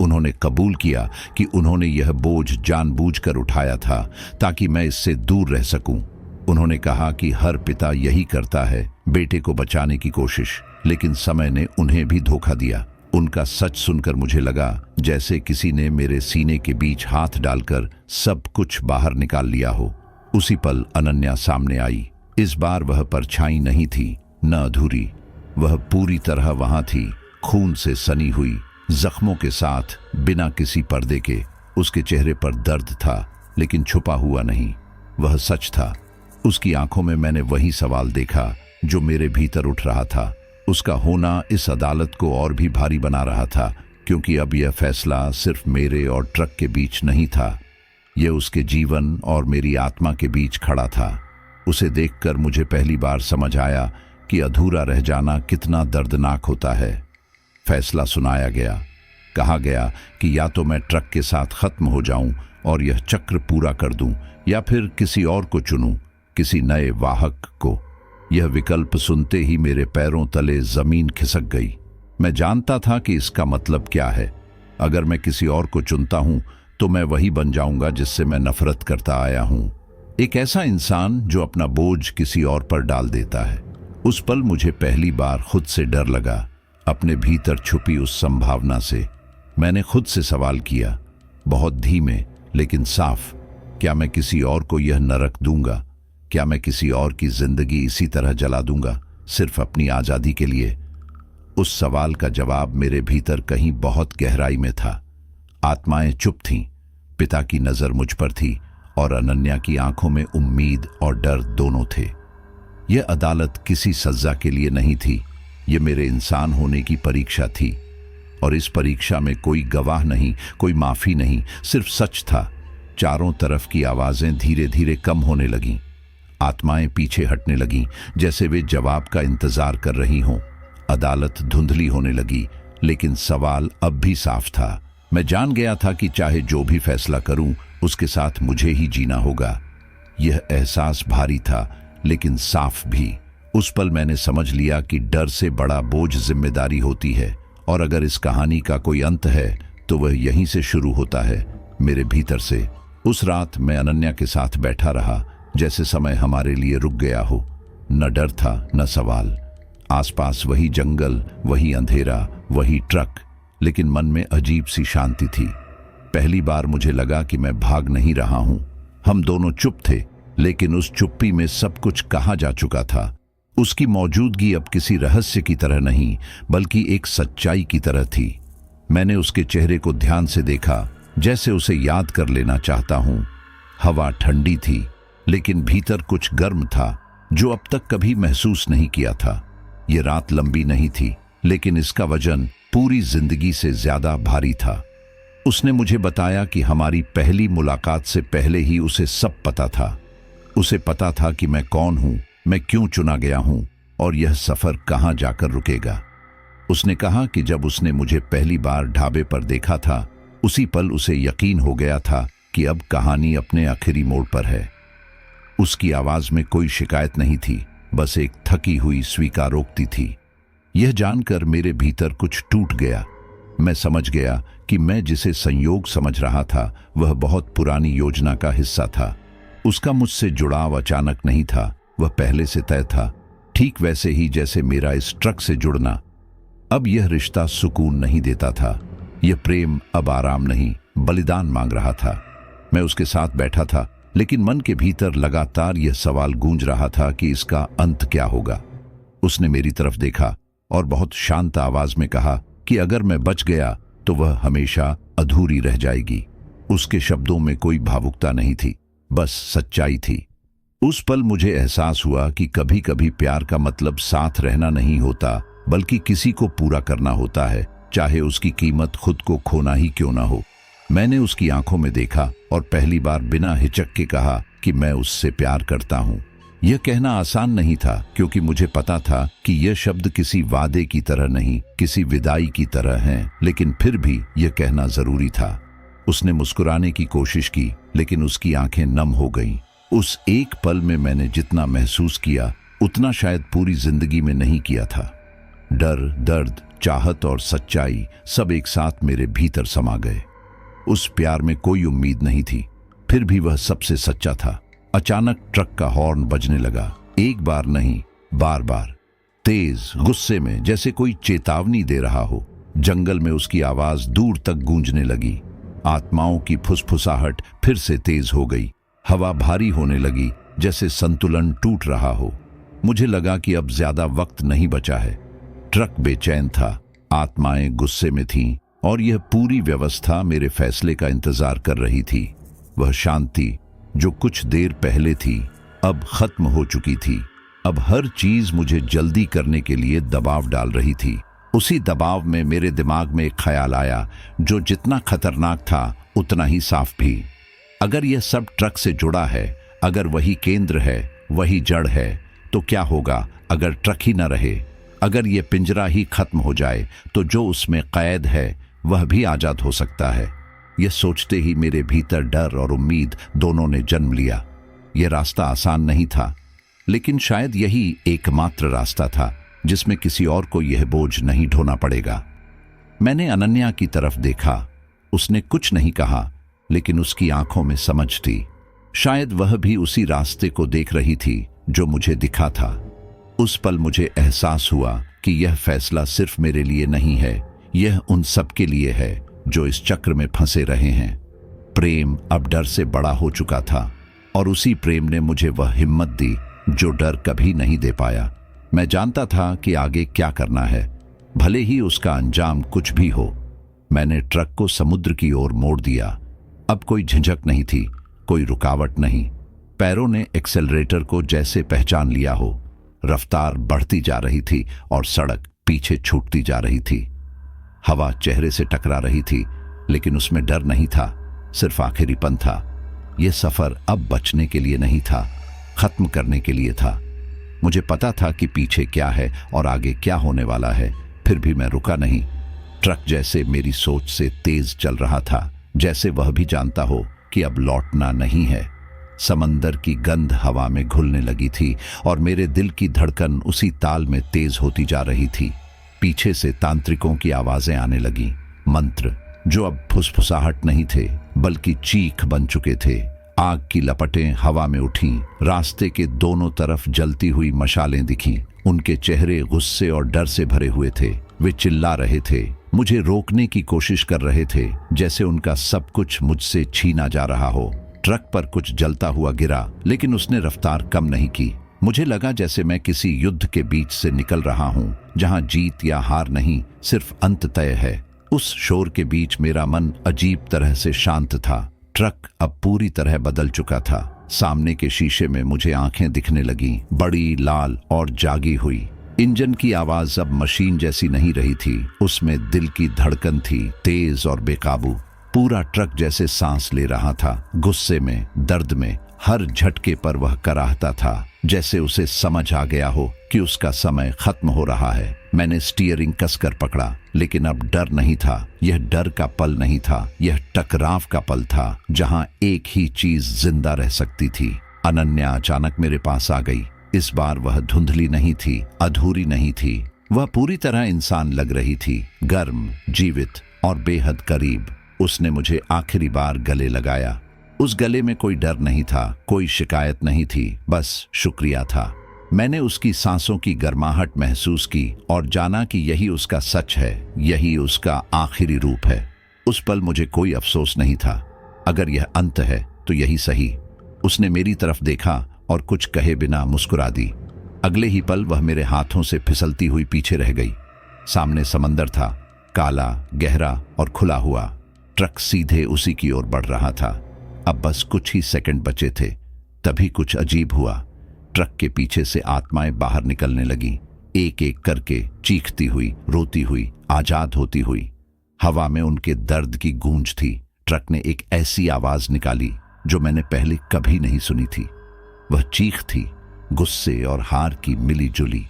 उन्होंने कबूल किया कि उन्होंने यह बोझ जानबूझकर उठाया था, ताकि मैं इससे दूर रह सकूं। उन्होंने कहा कि हर पिता यही करता है, बेटे को बचाने की कोशिश, लेकिन समय ने उन्हें भी धोखा दिया। उनका सच सुनकर मुझे लगा जैसे किसी ने मेरे सीने के बीच हाथ डालकर सब कुछ बाहर निकाल लिया हो। उसी पल अनन्या सामने आई। इस बार वह परछाई नहीं थी, न अधूरी। वह पूरी तरह वहां थी, खून से सनी हुई, जख्मों के साथ, बिना किसी पर्दे के। उसके चेहरे पर दर्द था, लेकिन छुपा हुआ नहीं। वह सच था। उसकी आंखों में मैंने वही सवाल देखा जो मेरे भीतर उठ रहा था। उसका होना इस अदालत को और भी भारी बना रहा था, क्योंकि अब यह फैसला सिर्फ मेरे और ट्रक के बीच नहीं था, यह उसके जीवन और मेरी आत्मा के बीच खड़ा था। उसे देखकर मुझे पहली बार समझ आया कि अधूरा रह जाना कितना दर्दनाक होता है। फैसला सुनाया गया। कहा गया कि या तो मैं ट्रक के साथ खत्म हो जाऊं और यह चक्र पूरा कर दूं, या फिर किसी और को चुनूं, किसी नए वाहक को। यह विकल्प सुनते ही मेरे पैरों तले जमीन खिसक गई। मैं जानता था कि इसका मतलब क्या है। अगर मैं किसी और को चुनता हूं तो मैं वही बन जाऊंगा जिससे मैं नफरत करता आया हूं, एक ऐसा इंसान जो अपना बोझ किसी और पर डाल देता है। उस पल मुझे पहली बार खुद से डर लगा, अपने भीतर छुपी उस संभावना से। मैंने खुद से सवाल किया, बहुत धीमे लेकिन साफ, क्या मैं किसी और को यह नरक दूंगा? क्या मैं किसी और की जिंदगी इसी तरह जला दूंगा, सिर्फ अपनी आजादी के लिए? उस सवाल का जवाब मेरे भीतर कहीं बहुत गहराई में था। आत्माएं चुप थीं, पिता की नजर मुझ पर थी और अनन्या की आंखों में उम्मीद और डर दोनों थे। यह अदालत किसी सजा के लिए नहीं थी, यह मेरे इंसान होने की परीक्षा थी। और इस परीक्षा में कोई गवाह नहीं, कोई माफी नहीं, सिर्फ सच था। चारों तरफ की आवाजें धीरे धीरे कम होने लगीं। आत्माएं पीछे हटने लगीं, जैसे वे जवाब का इंतजार कर रही हों। अदालत धुंधली होने लगी, लेकिन सवाल अब भी साफ था। मैं जान गया था कि चाहे जो भी फैसला करूं, उसके साथ मुझे ही जीना होगा। यह एहसास भारी था लेकिन साफ भी। उस पल मैंने समझ लिया कि डर से बड़ा बोझ जिम्मेदारी होती है, और अगर इस कहानी का कोई अंत है तो वह यहीं से शुरू होता है, मेरे भीतर से। उस रात मैं अनन्या के साथ बैठा रहा, जैसे समय हमारे लिए रुक गया हो। न डर था न सवाल। आसपास वही जंगल, वही अंधेरा, वही ट्रक, लेकिन मन में अजीब सी शांति थी। पहली बार मुझे लगा कि मैं भाग नहीं रहा हूं। हम दोनों चुप थे, लेकिन उस चुप्पी में सब कुछ कहा जा चुका था। उसकी मौजूदगी अब किसी रहस्य की तरह नहीं, बल्कि एक सच्चाई की तरह थी। मैंने उसके चेहरे को ध्यान से देखा, जैसे उसे याद कर लेना चाहता हूं। हवा ठंडी थी, लेकिन भीतर कुछ गर्म था जो अब तक कभी महसूस नहीं किया था। ये रात लंबी नहीं थी, लेकिन इसका वजन पूरी जिंदगी से ज्यादा भारी था। उसने मुझे बताया कि हमारी पहली मुलाकात से पहले ही उसे सब पता था। उसे पता था कि मैं कौन हूं, मैं क्यों चुना गया हूं, और यह सफर कहां जाकर रुकेगा। उसने कहा कि जब उसने मुझे पहली बार ढाबे पर देखा था, उसी पल उसे यकीन हो गया था कि अब कहानी अपने आखिरी मोड़ पर है। उसकी आवाज में कोई शिकायत नहीं थी, बस एक थकी हुई स्वीकारोक्ति थी। यह जानकर मेरे भीतर कुछ टूट गया। मैं समझ गया कि मैं जिसे संयोग समझ रहा था वह बहुत पुरानी योजना का हिस्सा था। उसका मुझसे जुड़ाव अचानक नहीं था, वह पहले से तय था, ठीक वैसे ही जैसे मेरा इस ट्रक से जुड़ना। अब यह रिश्ता सुकून नहीं देता था। यह प्रेम अब आराम नहीं, बलिदान मांग रहा था। मैं उसके साथ बैठा था, लेकिन मन के भीतर लगातार यह सवाल गूंज रहा था कि इसका अंत क्या होगा। उसने मेरी तरफ देखा और बहुत शांत आवाज में कहा कि अगर मैं बच गया तो वह हमेशा अधूरी रह जाएगी। उसके शब्दों में कोई भावुकता नहीं थी, बस सच्चाई थी। उस पल मुझे एहसास हुआ कि कभी कभी प्यार का मतलब साथ रहना नहीं होता, बल्कि किसी को पूरा करना होता है, चाहे उसकी कीमत खुद को खोना ही क्यों ना हो। मैंने उसकी आंखों में देखा और पहली बार बिना हिचक के कहा कि मैं उससे प्यार करता हूं। यह कहना आसान नहीं था, क्योंकि मुझे पता था कि यह शब्द किसी वादे की तरह नहीं, किसी विदाई की तरह हैं, लेकिन फिर भी यह कहना जरूरी था। उसने मुस्कुराने की कोशिश की, लेकिन उसकी आंखें नम हो गईं। उस एक पल में मैंने जितना महसूस किया, उतना शायद पूरी जिंदगी में नहीं किया था। डर, दर्द, चाहत और सच्चाई सब एक साथ मेरे भीतर समा गए। उस प्यार में कोई उम्मीद नहीं थी, फिर भी वह सबसे सच्चा था। अचानक ट्रक का हॉर्न बजने लगा, एक बार नहीं, बार बार, तेज, गुस्से में, जैसे कोई चेतावनी दे रहा हो। जंगल में उसकी आवाज दूर तक गूंजने लगी। आत्माओं की फुसफुसाहट फिर से तेज हो गई। हवा भारी होने लगी, जैसे संतुलन टूट रहा हो। मुझे लगा कि अब ज्यादा वक्त नहीं बचा है। ट्रक बेचैन था, आत्माएं गुस्से में थीं, और यह पूरी व्यवस्था मेरे फैसले का इंतजार कर रही थी। वह शांति जो कुछ देर पहले थी, अब खत्म हो चुकी थी। अब हर चीज मुझे जल्दी करने के लिए दबाव डाल रही थी। उसी दबाव में मेरे दिमाग में एक ख्याल आया, जो जितना खतरनाक था उतना ही साफ भी। अगर यह सब ट्रक से जुड़ा है, अगर वही केंद्र है, वही जड़ है, तो क्या होगा अगर ट्रक ही न रहे? अगर यह पिंजरा ही खत्म हो जाए, तो जो उसमें कैद है वह भी आजाद हो सकता है। यह सोचते ही मेरे भीतर डर और उम्मीद दोनों ने जन्म लिया। यह रास्ता आसान नहीं था, लेकिन शायद यही एकमात्र रास्ता था जिसमें किसी और को यह बोझ नहीं ढोना पड़ेगा। मैंने अनन्या की तरफ देखा। उसने कुछ नहीं कहा, लेकिन उसकी आंखों में समझ थी। शायद वह भी उसी रास्ते को देख रही थी जो मुझे दिखा था। उस पल मुझे एहसास हुआ कि यह फैसला सिर्फ मेरे लिए नहीं है, यह उन सब के लिए है जो इस चक्र में फंसे रहे हैं। प्रेम अब डर से बड़ा हो चुका था, और उसी प्रेम ने मुझे वह हिम्मत दी जो डर कभी नहीं दे पाया। मैं जानता था कि आगे क्या करना है, भले ही उसका अंजाम कुछ भी हो। मैंने ट्रक को समुद्र की ओर मोड़ दिया। अब कोई झिझक नहीं थी, कोई रुकावट नहीं। पैरों ने एक्सेलरेटर को जैसे पहचान लिया हो। रफ्तार बढ़ती जा रही थी और सड़क पीछे छूटती जा रही थी। हवा चेहरे से टकरा रही थी, लेकिन उसमें डर नहीं था, सिर्फ आखिरीपन था। यह सफर अब बचने के लिए नहीं था, खत्म करने के लिए था। मुझे पता था कि पीछे क्या है और आगे क्या होने वाला है, फिर भी मैं रुका नहीं। ट्रक जैसे मेरी सोच से तेज चल रहा था, जैसे वह भी जानता हो कि अब लौटना नहीं है। समंदर की गंध हवा में घुलने लगी थी और मेरे दिल की धड़कन उसी ताल में तेज होती जा रही थी। पीछे से तांत्रिकों की आवाजें आने लगी, मंत्र जो अब फुसफुसाहट नहीं थे बल्कि चीख बन चुके थे। आग की लपटें हवा में उठीं, रास्ते के दोनों तरफ जलती हुई मशालें दिखीं। उनके चेहरे गुस्से और डर से भरे हुए थे। वे चिल्ला रहे थे, मुझे रोकने की कोशिश कर रहे थे, जैसे उनका सब कुछ मुझसे छीना जा रहा हो। ट्रक पर कुछ जलता हुआ गिरा, लेकिन उसने रफ्तार कम नहीं की। मुझे लगा जैसे मैं किसी युद्ध के बीच से निकल रहा हूं, जहां जीत या हार नहीं, सिर्फ अंत तय है। उस शोर के बीच मेरा मन अजीब तरह से शांत था। ट्रक अब पूरी तरह बदल चुका था। सामने के शीशे में मुझे आंखें दिखने लगीं, बड़ी, लाल और जागी हुई। इंजन की आवाज अब मशीन जैसी नहीं रही थी, उसमें दिल की धड़कन थी, तेज और बेकाबू। पूरा ट्रक जैसे सांस ले रहा था, गुस्से में, दर्द में। हर झटके पर वह कराहता था, जैसे उसे समझ आ गया हो कि उसका समय खत्म हो रहा है। मैंने स्टीयरिंग कसकर पकड़ा, लेकिन अब डर नहीं था। यह डर का पल नहीं था, यह टकराव का पल था, जहां एक ही चीज जिंदा रह सकती थी। अनन्या अचानक मेरे पास आ गई। इस बार वह धुंधली नहीं थी, अधूरी नहीं थी। वह पूरी तरह इंसान लग रही थी, गर्म, जीवित और बेहद करीब। उसने मुझे आखिरी बार गले लगाया। उस गले में कोई डर नहीं था, कोई शिकायत नहीं थी, बस शुक्रिया था। मैंने उसकी सांसों की गर्माहट महसूस की और जाना कि यही उसका सच है, यही उसका आखिरी रूप है। उस पल मुझे कोई अफसोस नहीं था। अगर यह अंत है तो यही सही। उसने मेरी तरफ देखा और कुछ कहे बिना मुस्कुरा दी। अगले ही पल वह मेरे हाथों से फिसलती हुई पीछे रह गई। सामने समंदर था, काला, गहरा और खुला हुआ। ट्रक सीधे उसी की ओर बढ़ रहा था। अब बस कुछ ही सेकंड बचे थे। तभी कुछ अजीब हुआ। ट्रक के पीछे से आत्माएं बाहर निकलने लगी, एक एक करके, चीखती हुई, रोती हुई, आजाद होती हुई। हवा में उनके दर्द की गूंज थी। ट्रक ने एक ऐसी आवाज निकाली जो मैंने पहले कभी नहीं सुनी थी। वह चीख थी, गुस्से और हार की मिली जुली।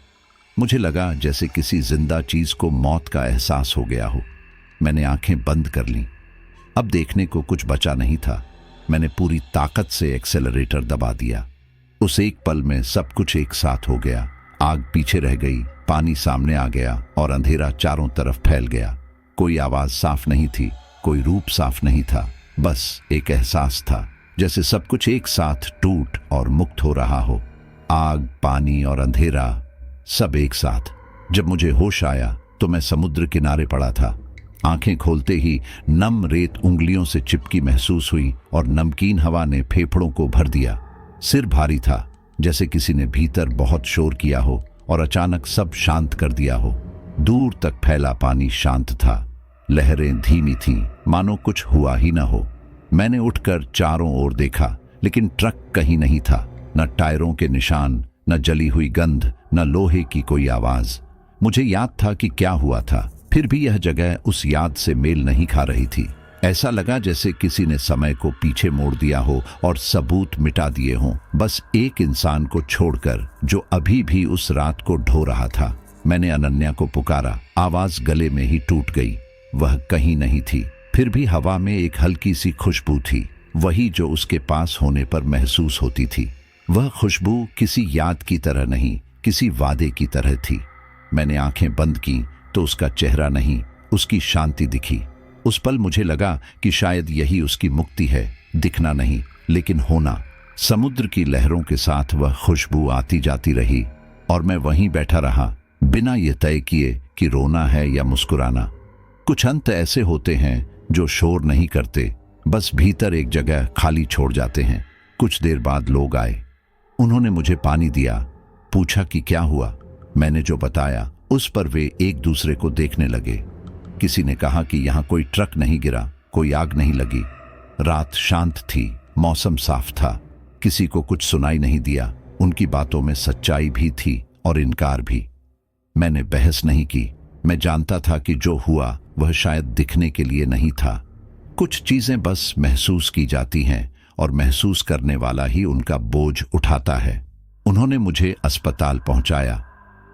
मुझे लगा जैसे किसी जिंदा चीज को मौत का एहसास हो गया हो। मैंने आंखें बंद कर लीं। अब देखने को कुछ बचा नहीं था। मैंने पूरी ताकत से एक्सेलरेटर दबा दिया। उस एक पल में सब कुछ एक साथ हो गया। आग पीछे रह गई, पानी सामने आ गया और अंधेरा चारों तरफ फैल गया। कोई आवाज साफ नहीं थी, कोई रूप साफ नहीं था, बस एक एहसास था, जैसे सब कुछ एक साथ टूट और मुक्त हो रहा हो। आग, पानी और अंधेरा, सब एक साथ। जब मुझे होश आया तो मैं समुद्र किनारे पड़ा था। आंखें खोलते ही नम रेत उंगलियों से चिपकी महसूस हुई और नमकीन हवा ने फेफड़ों को भर दिया। सिर भारी था, जैसे किसी ने भीतर बहुत शोर किया हो और अचानक सब शांत कर दिया हो। दूर तक फैला पानी शांत था, लहरें धीमी थीं, मानो कुछ हुआ ही न हो। मैंने उठकर चारों ओर देखा, लेकिन ट्रक कहीं नहीं था। न टायरों के निशान, न जली हुई गंध, न लोहे की कोई आवाज। मुझे याद था कि क्या हुआ था, फिर भी यह जगह उस याद से मेल नहीं खा रही थी। ऐसा लगा जैसे किसी ने समय को पीछे मोड़ दिया हो और सबूत मिटा दिए हों, बस एक इंसान को छोड़कर जो अभी भी उस रात को ढो रहा था। मैंने अनन्या को पुकारा, आवाज गले में ही टूट गई। वह कहीं नहीं थी। फिर भी हवा में एक हल्की सी खुशबू थी, वही जो उसके पास होने पर महसूस होती थी। वह खुशबू किसी याद की तरह नहीं, किसी वादे की तरह थी। मैंने आंखें बंद की तो उसका चेहरा नहीं, उसकी शांति दिखी। उस पल मुझे लगा कि शायद यही उसकी मुक्ति है, दिखना नहीं लेकिन होना। समुद्र की लहरों के साथ वह खुशबू आती जाती रही और मैं वहीं बैठा रहा, बिना ये तय किए कि रोना है या मुस्कुराना। कुछ अंत ऐसे होते हैं जो शोर नहीं करते, बस भीतर एक जगह खाली छोड़ जाते हैं। कुछ देर बाद लोग आए। उन्होंने मुझे पानी दिया, पूछा कि क्या हुआ। मैंने जो बताया उस पर वे एक दूसरे को देखने लगे। किसी ने कहा कि यहाँ कोई ट्रक नहीं गिरा, कोई आग नहीं लगी। रात शांत थी, मौसम साफ था। किसी को कुछ सुनाई नहीं दिया। उनकी बातों में सच्चाई भी थी और इनकार भी। मैंने बहस नहीं की। मैं जानता था कि जो हुआ वह शायद दिखने के लिए नहीं था। कुछ चीजें बस महसूस की जाती हैं और महसूस करने वाला ही उनका बोझ उठाता है। उन्होंने मुझे अस्पताल पहुंचाया,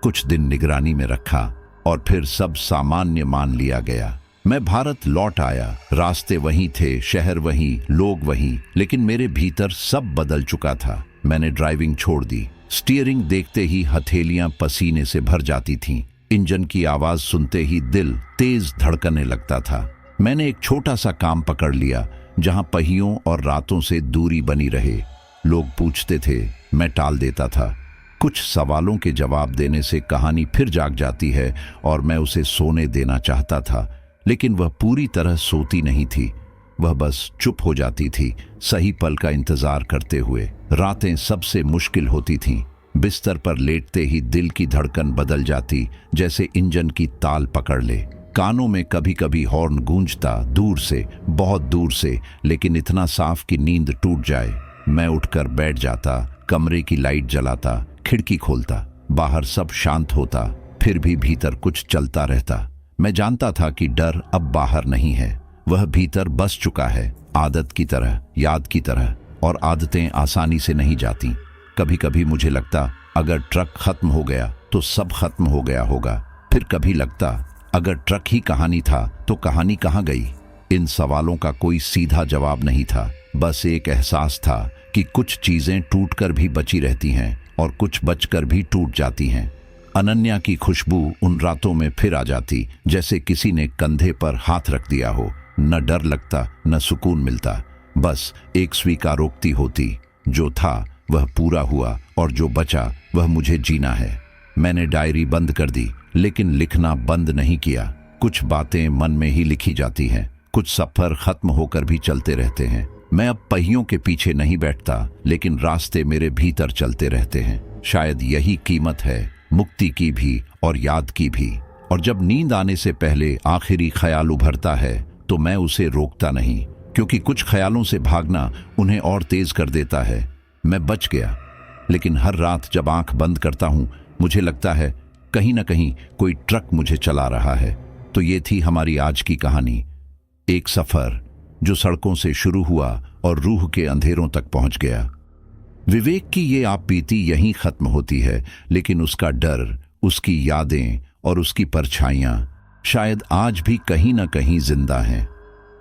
कुछ दिन निगरानी में रखा और फिर सब सामान्य मान लिया गया। मैं भारत लौट आया। रास्ते वहीं थे, शहर वहीं, लोग वहीं, लेकिन मेरे भीतर सब बदल चुका था। मैंने ड्राइविंग छोड़ दी। स्टीयरिंग देखते ही हथेलियां पसीने से भर जाती थीं। इंजन की आवाज सुनते ही दिल तेज धड़कने लगता था। मैंने एक छोटा सा काम पकड़ लिया जहां पहियों और रातों से दूरी बनी रहे। लोग पूछते थे, मैं टाल देता था। कुछ सवालों के जवाब देने से कहानी फिर जाग जाती है और मैं उसे सोने देना चाहता था, लेकिन वह पूरी तरह सोती नहीं थी। वह बस चुप हो जाती थी, सही पल का इंतजार करते हुए। रातें सबसे मुश्किल होती थीं। बिस्तर पर लेटते ही दिल की धड़कन बदल जाती, जैसे इंजन की ताल पकड़ ले। कानों में कभी कभी हॉर्न गूंजता, दूर से, बहुत दूर से, लेकिन इतना साफ कि नींद टूट जाए। मैं उठकर बैठ जाता, कमरे की लाइट जलाता, खिड़की खोलता। बाहर सब शांत होता, फिर भी भीतर कुछ चलता रहता। मैं जानता था कि डर अब बाहर नहीं है, वह भीतर बस चुका है, आदत की तरह, याद की तरह। और आदतें आसानी से नहीं जाती। कभी कभी मुझे लगता अगर ट्रक खत्म हो गया तो सब खत्म हो गया होगा। फिर कभी लगता अगर ट्रक ही कहानी था तो कहानी कहाँ गई। इन सवालों का कोई सीधा जवाब नहीं था, बस एक एहसास था कि कुछ चीजें टूटकर भी बची रहती हैं और कुछ बचकर भी टूट जाती हैं। अनन्या की खुशबू उन रातों में फिर आ जाती, जैसे किसी ने कंधे पर हाथ रख दिया हो। न डर लगता, न सुकून मिलता, बस एक स्वीकारोक्ति होती, जो था वह पूरा हुआ और जो बचा वह मुझे जीना है। मैंने डायरी बंद कर दी, लेकिन लिखना बंद नहीं किया। कुछ बातें मन में ही लिखी जाती हैं, कुछ सफर खत्म होकर भी चलते रहते हैं। मैं अब पहियों के पीछे नहीं बैठता, लेकिन रास्ते मेरे भीतर चलते रहते हैं। शायद यही कीमत है, मुक्ति की भी और याद की भी। और जब नींद आने से पहले आखिरी ख्याल उभरता है तो मैं उसे रोकता नहीं, क्योंकि कुछ ख्यालों से भागना उन्हें और तेज कर देता है। मैं बच गया, लेकिन हर रात जब आंख बंद करता हूं मुझे लगता है कहीं ना कहीं कोई ट्रक मुझे चला रहा है। तो ये थी हमारी आज की कहानी, एक सफर जो सड़कों से शुरू हुआ और रूह के अंधेरों तक पहुंच गया। विवेक की ये आप बीती यहीं खत्म होती है, लेकिन उसका डर, उसकी यादें और उसकी परछाइयां शायद आज भी कहीं ना कहीं जिंदा हैं।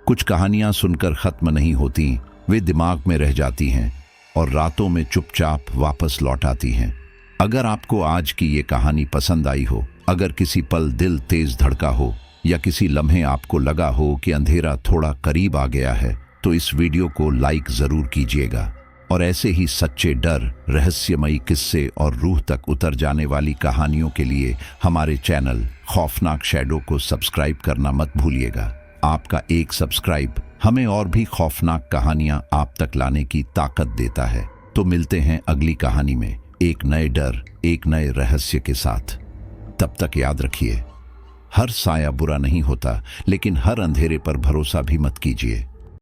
कुछ कहानियां सुनकर खत्म नहीं होती, वे दिमाग में रह जाती हैं और रातों में चुपचाप वापस लौट आती हैं। अगर आपको आज की ये कहानी पसंद आई हो, अगर किसी पल दिल तेज धड़का हो या किसी लम्हे आपको लगा हो कि अंधेरा थोड़ा करीब आ गया है, तो इस वीडियो को लाइक जरूर कीजिएगा। और ऐसे ही सच्चे डर, रहस्यमयी किस्से और रूह तक उतर जाने वाली कहानियों के लिए हमारे चैनल खौफनाक शैडो को सब्सक्राइब करना मत भूलिएगा। आपका एक सब्सक्राइब हमें और भी खौफनाक कहानियां आप तक लाने की ताकत देता है। तो मिलते हैं अगली कहानी में, एक नए डर, एक नए रहस्य के साथ। तब तक याद रखिए, हर साया बुरा नहीं होता, लेकिन हर अंधेरे पर भरोसा भी मत कीजिए।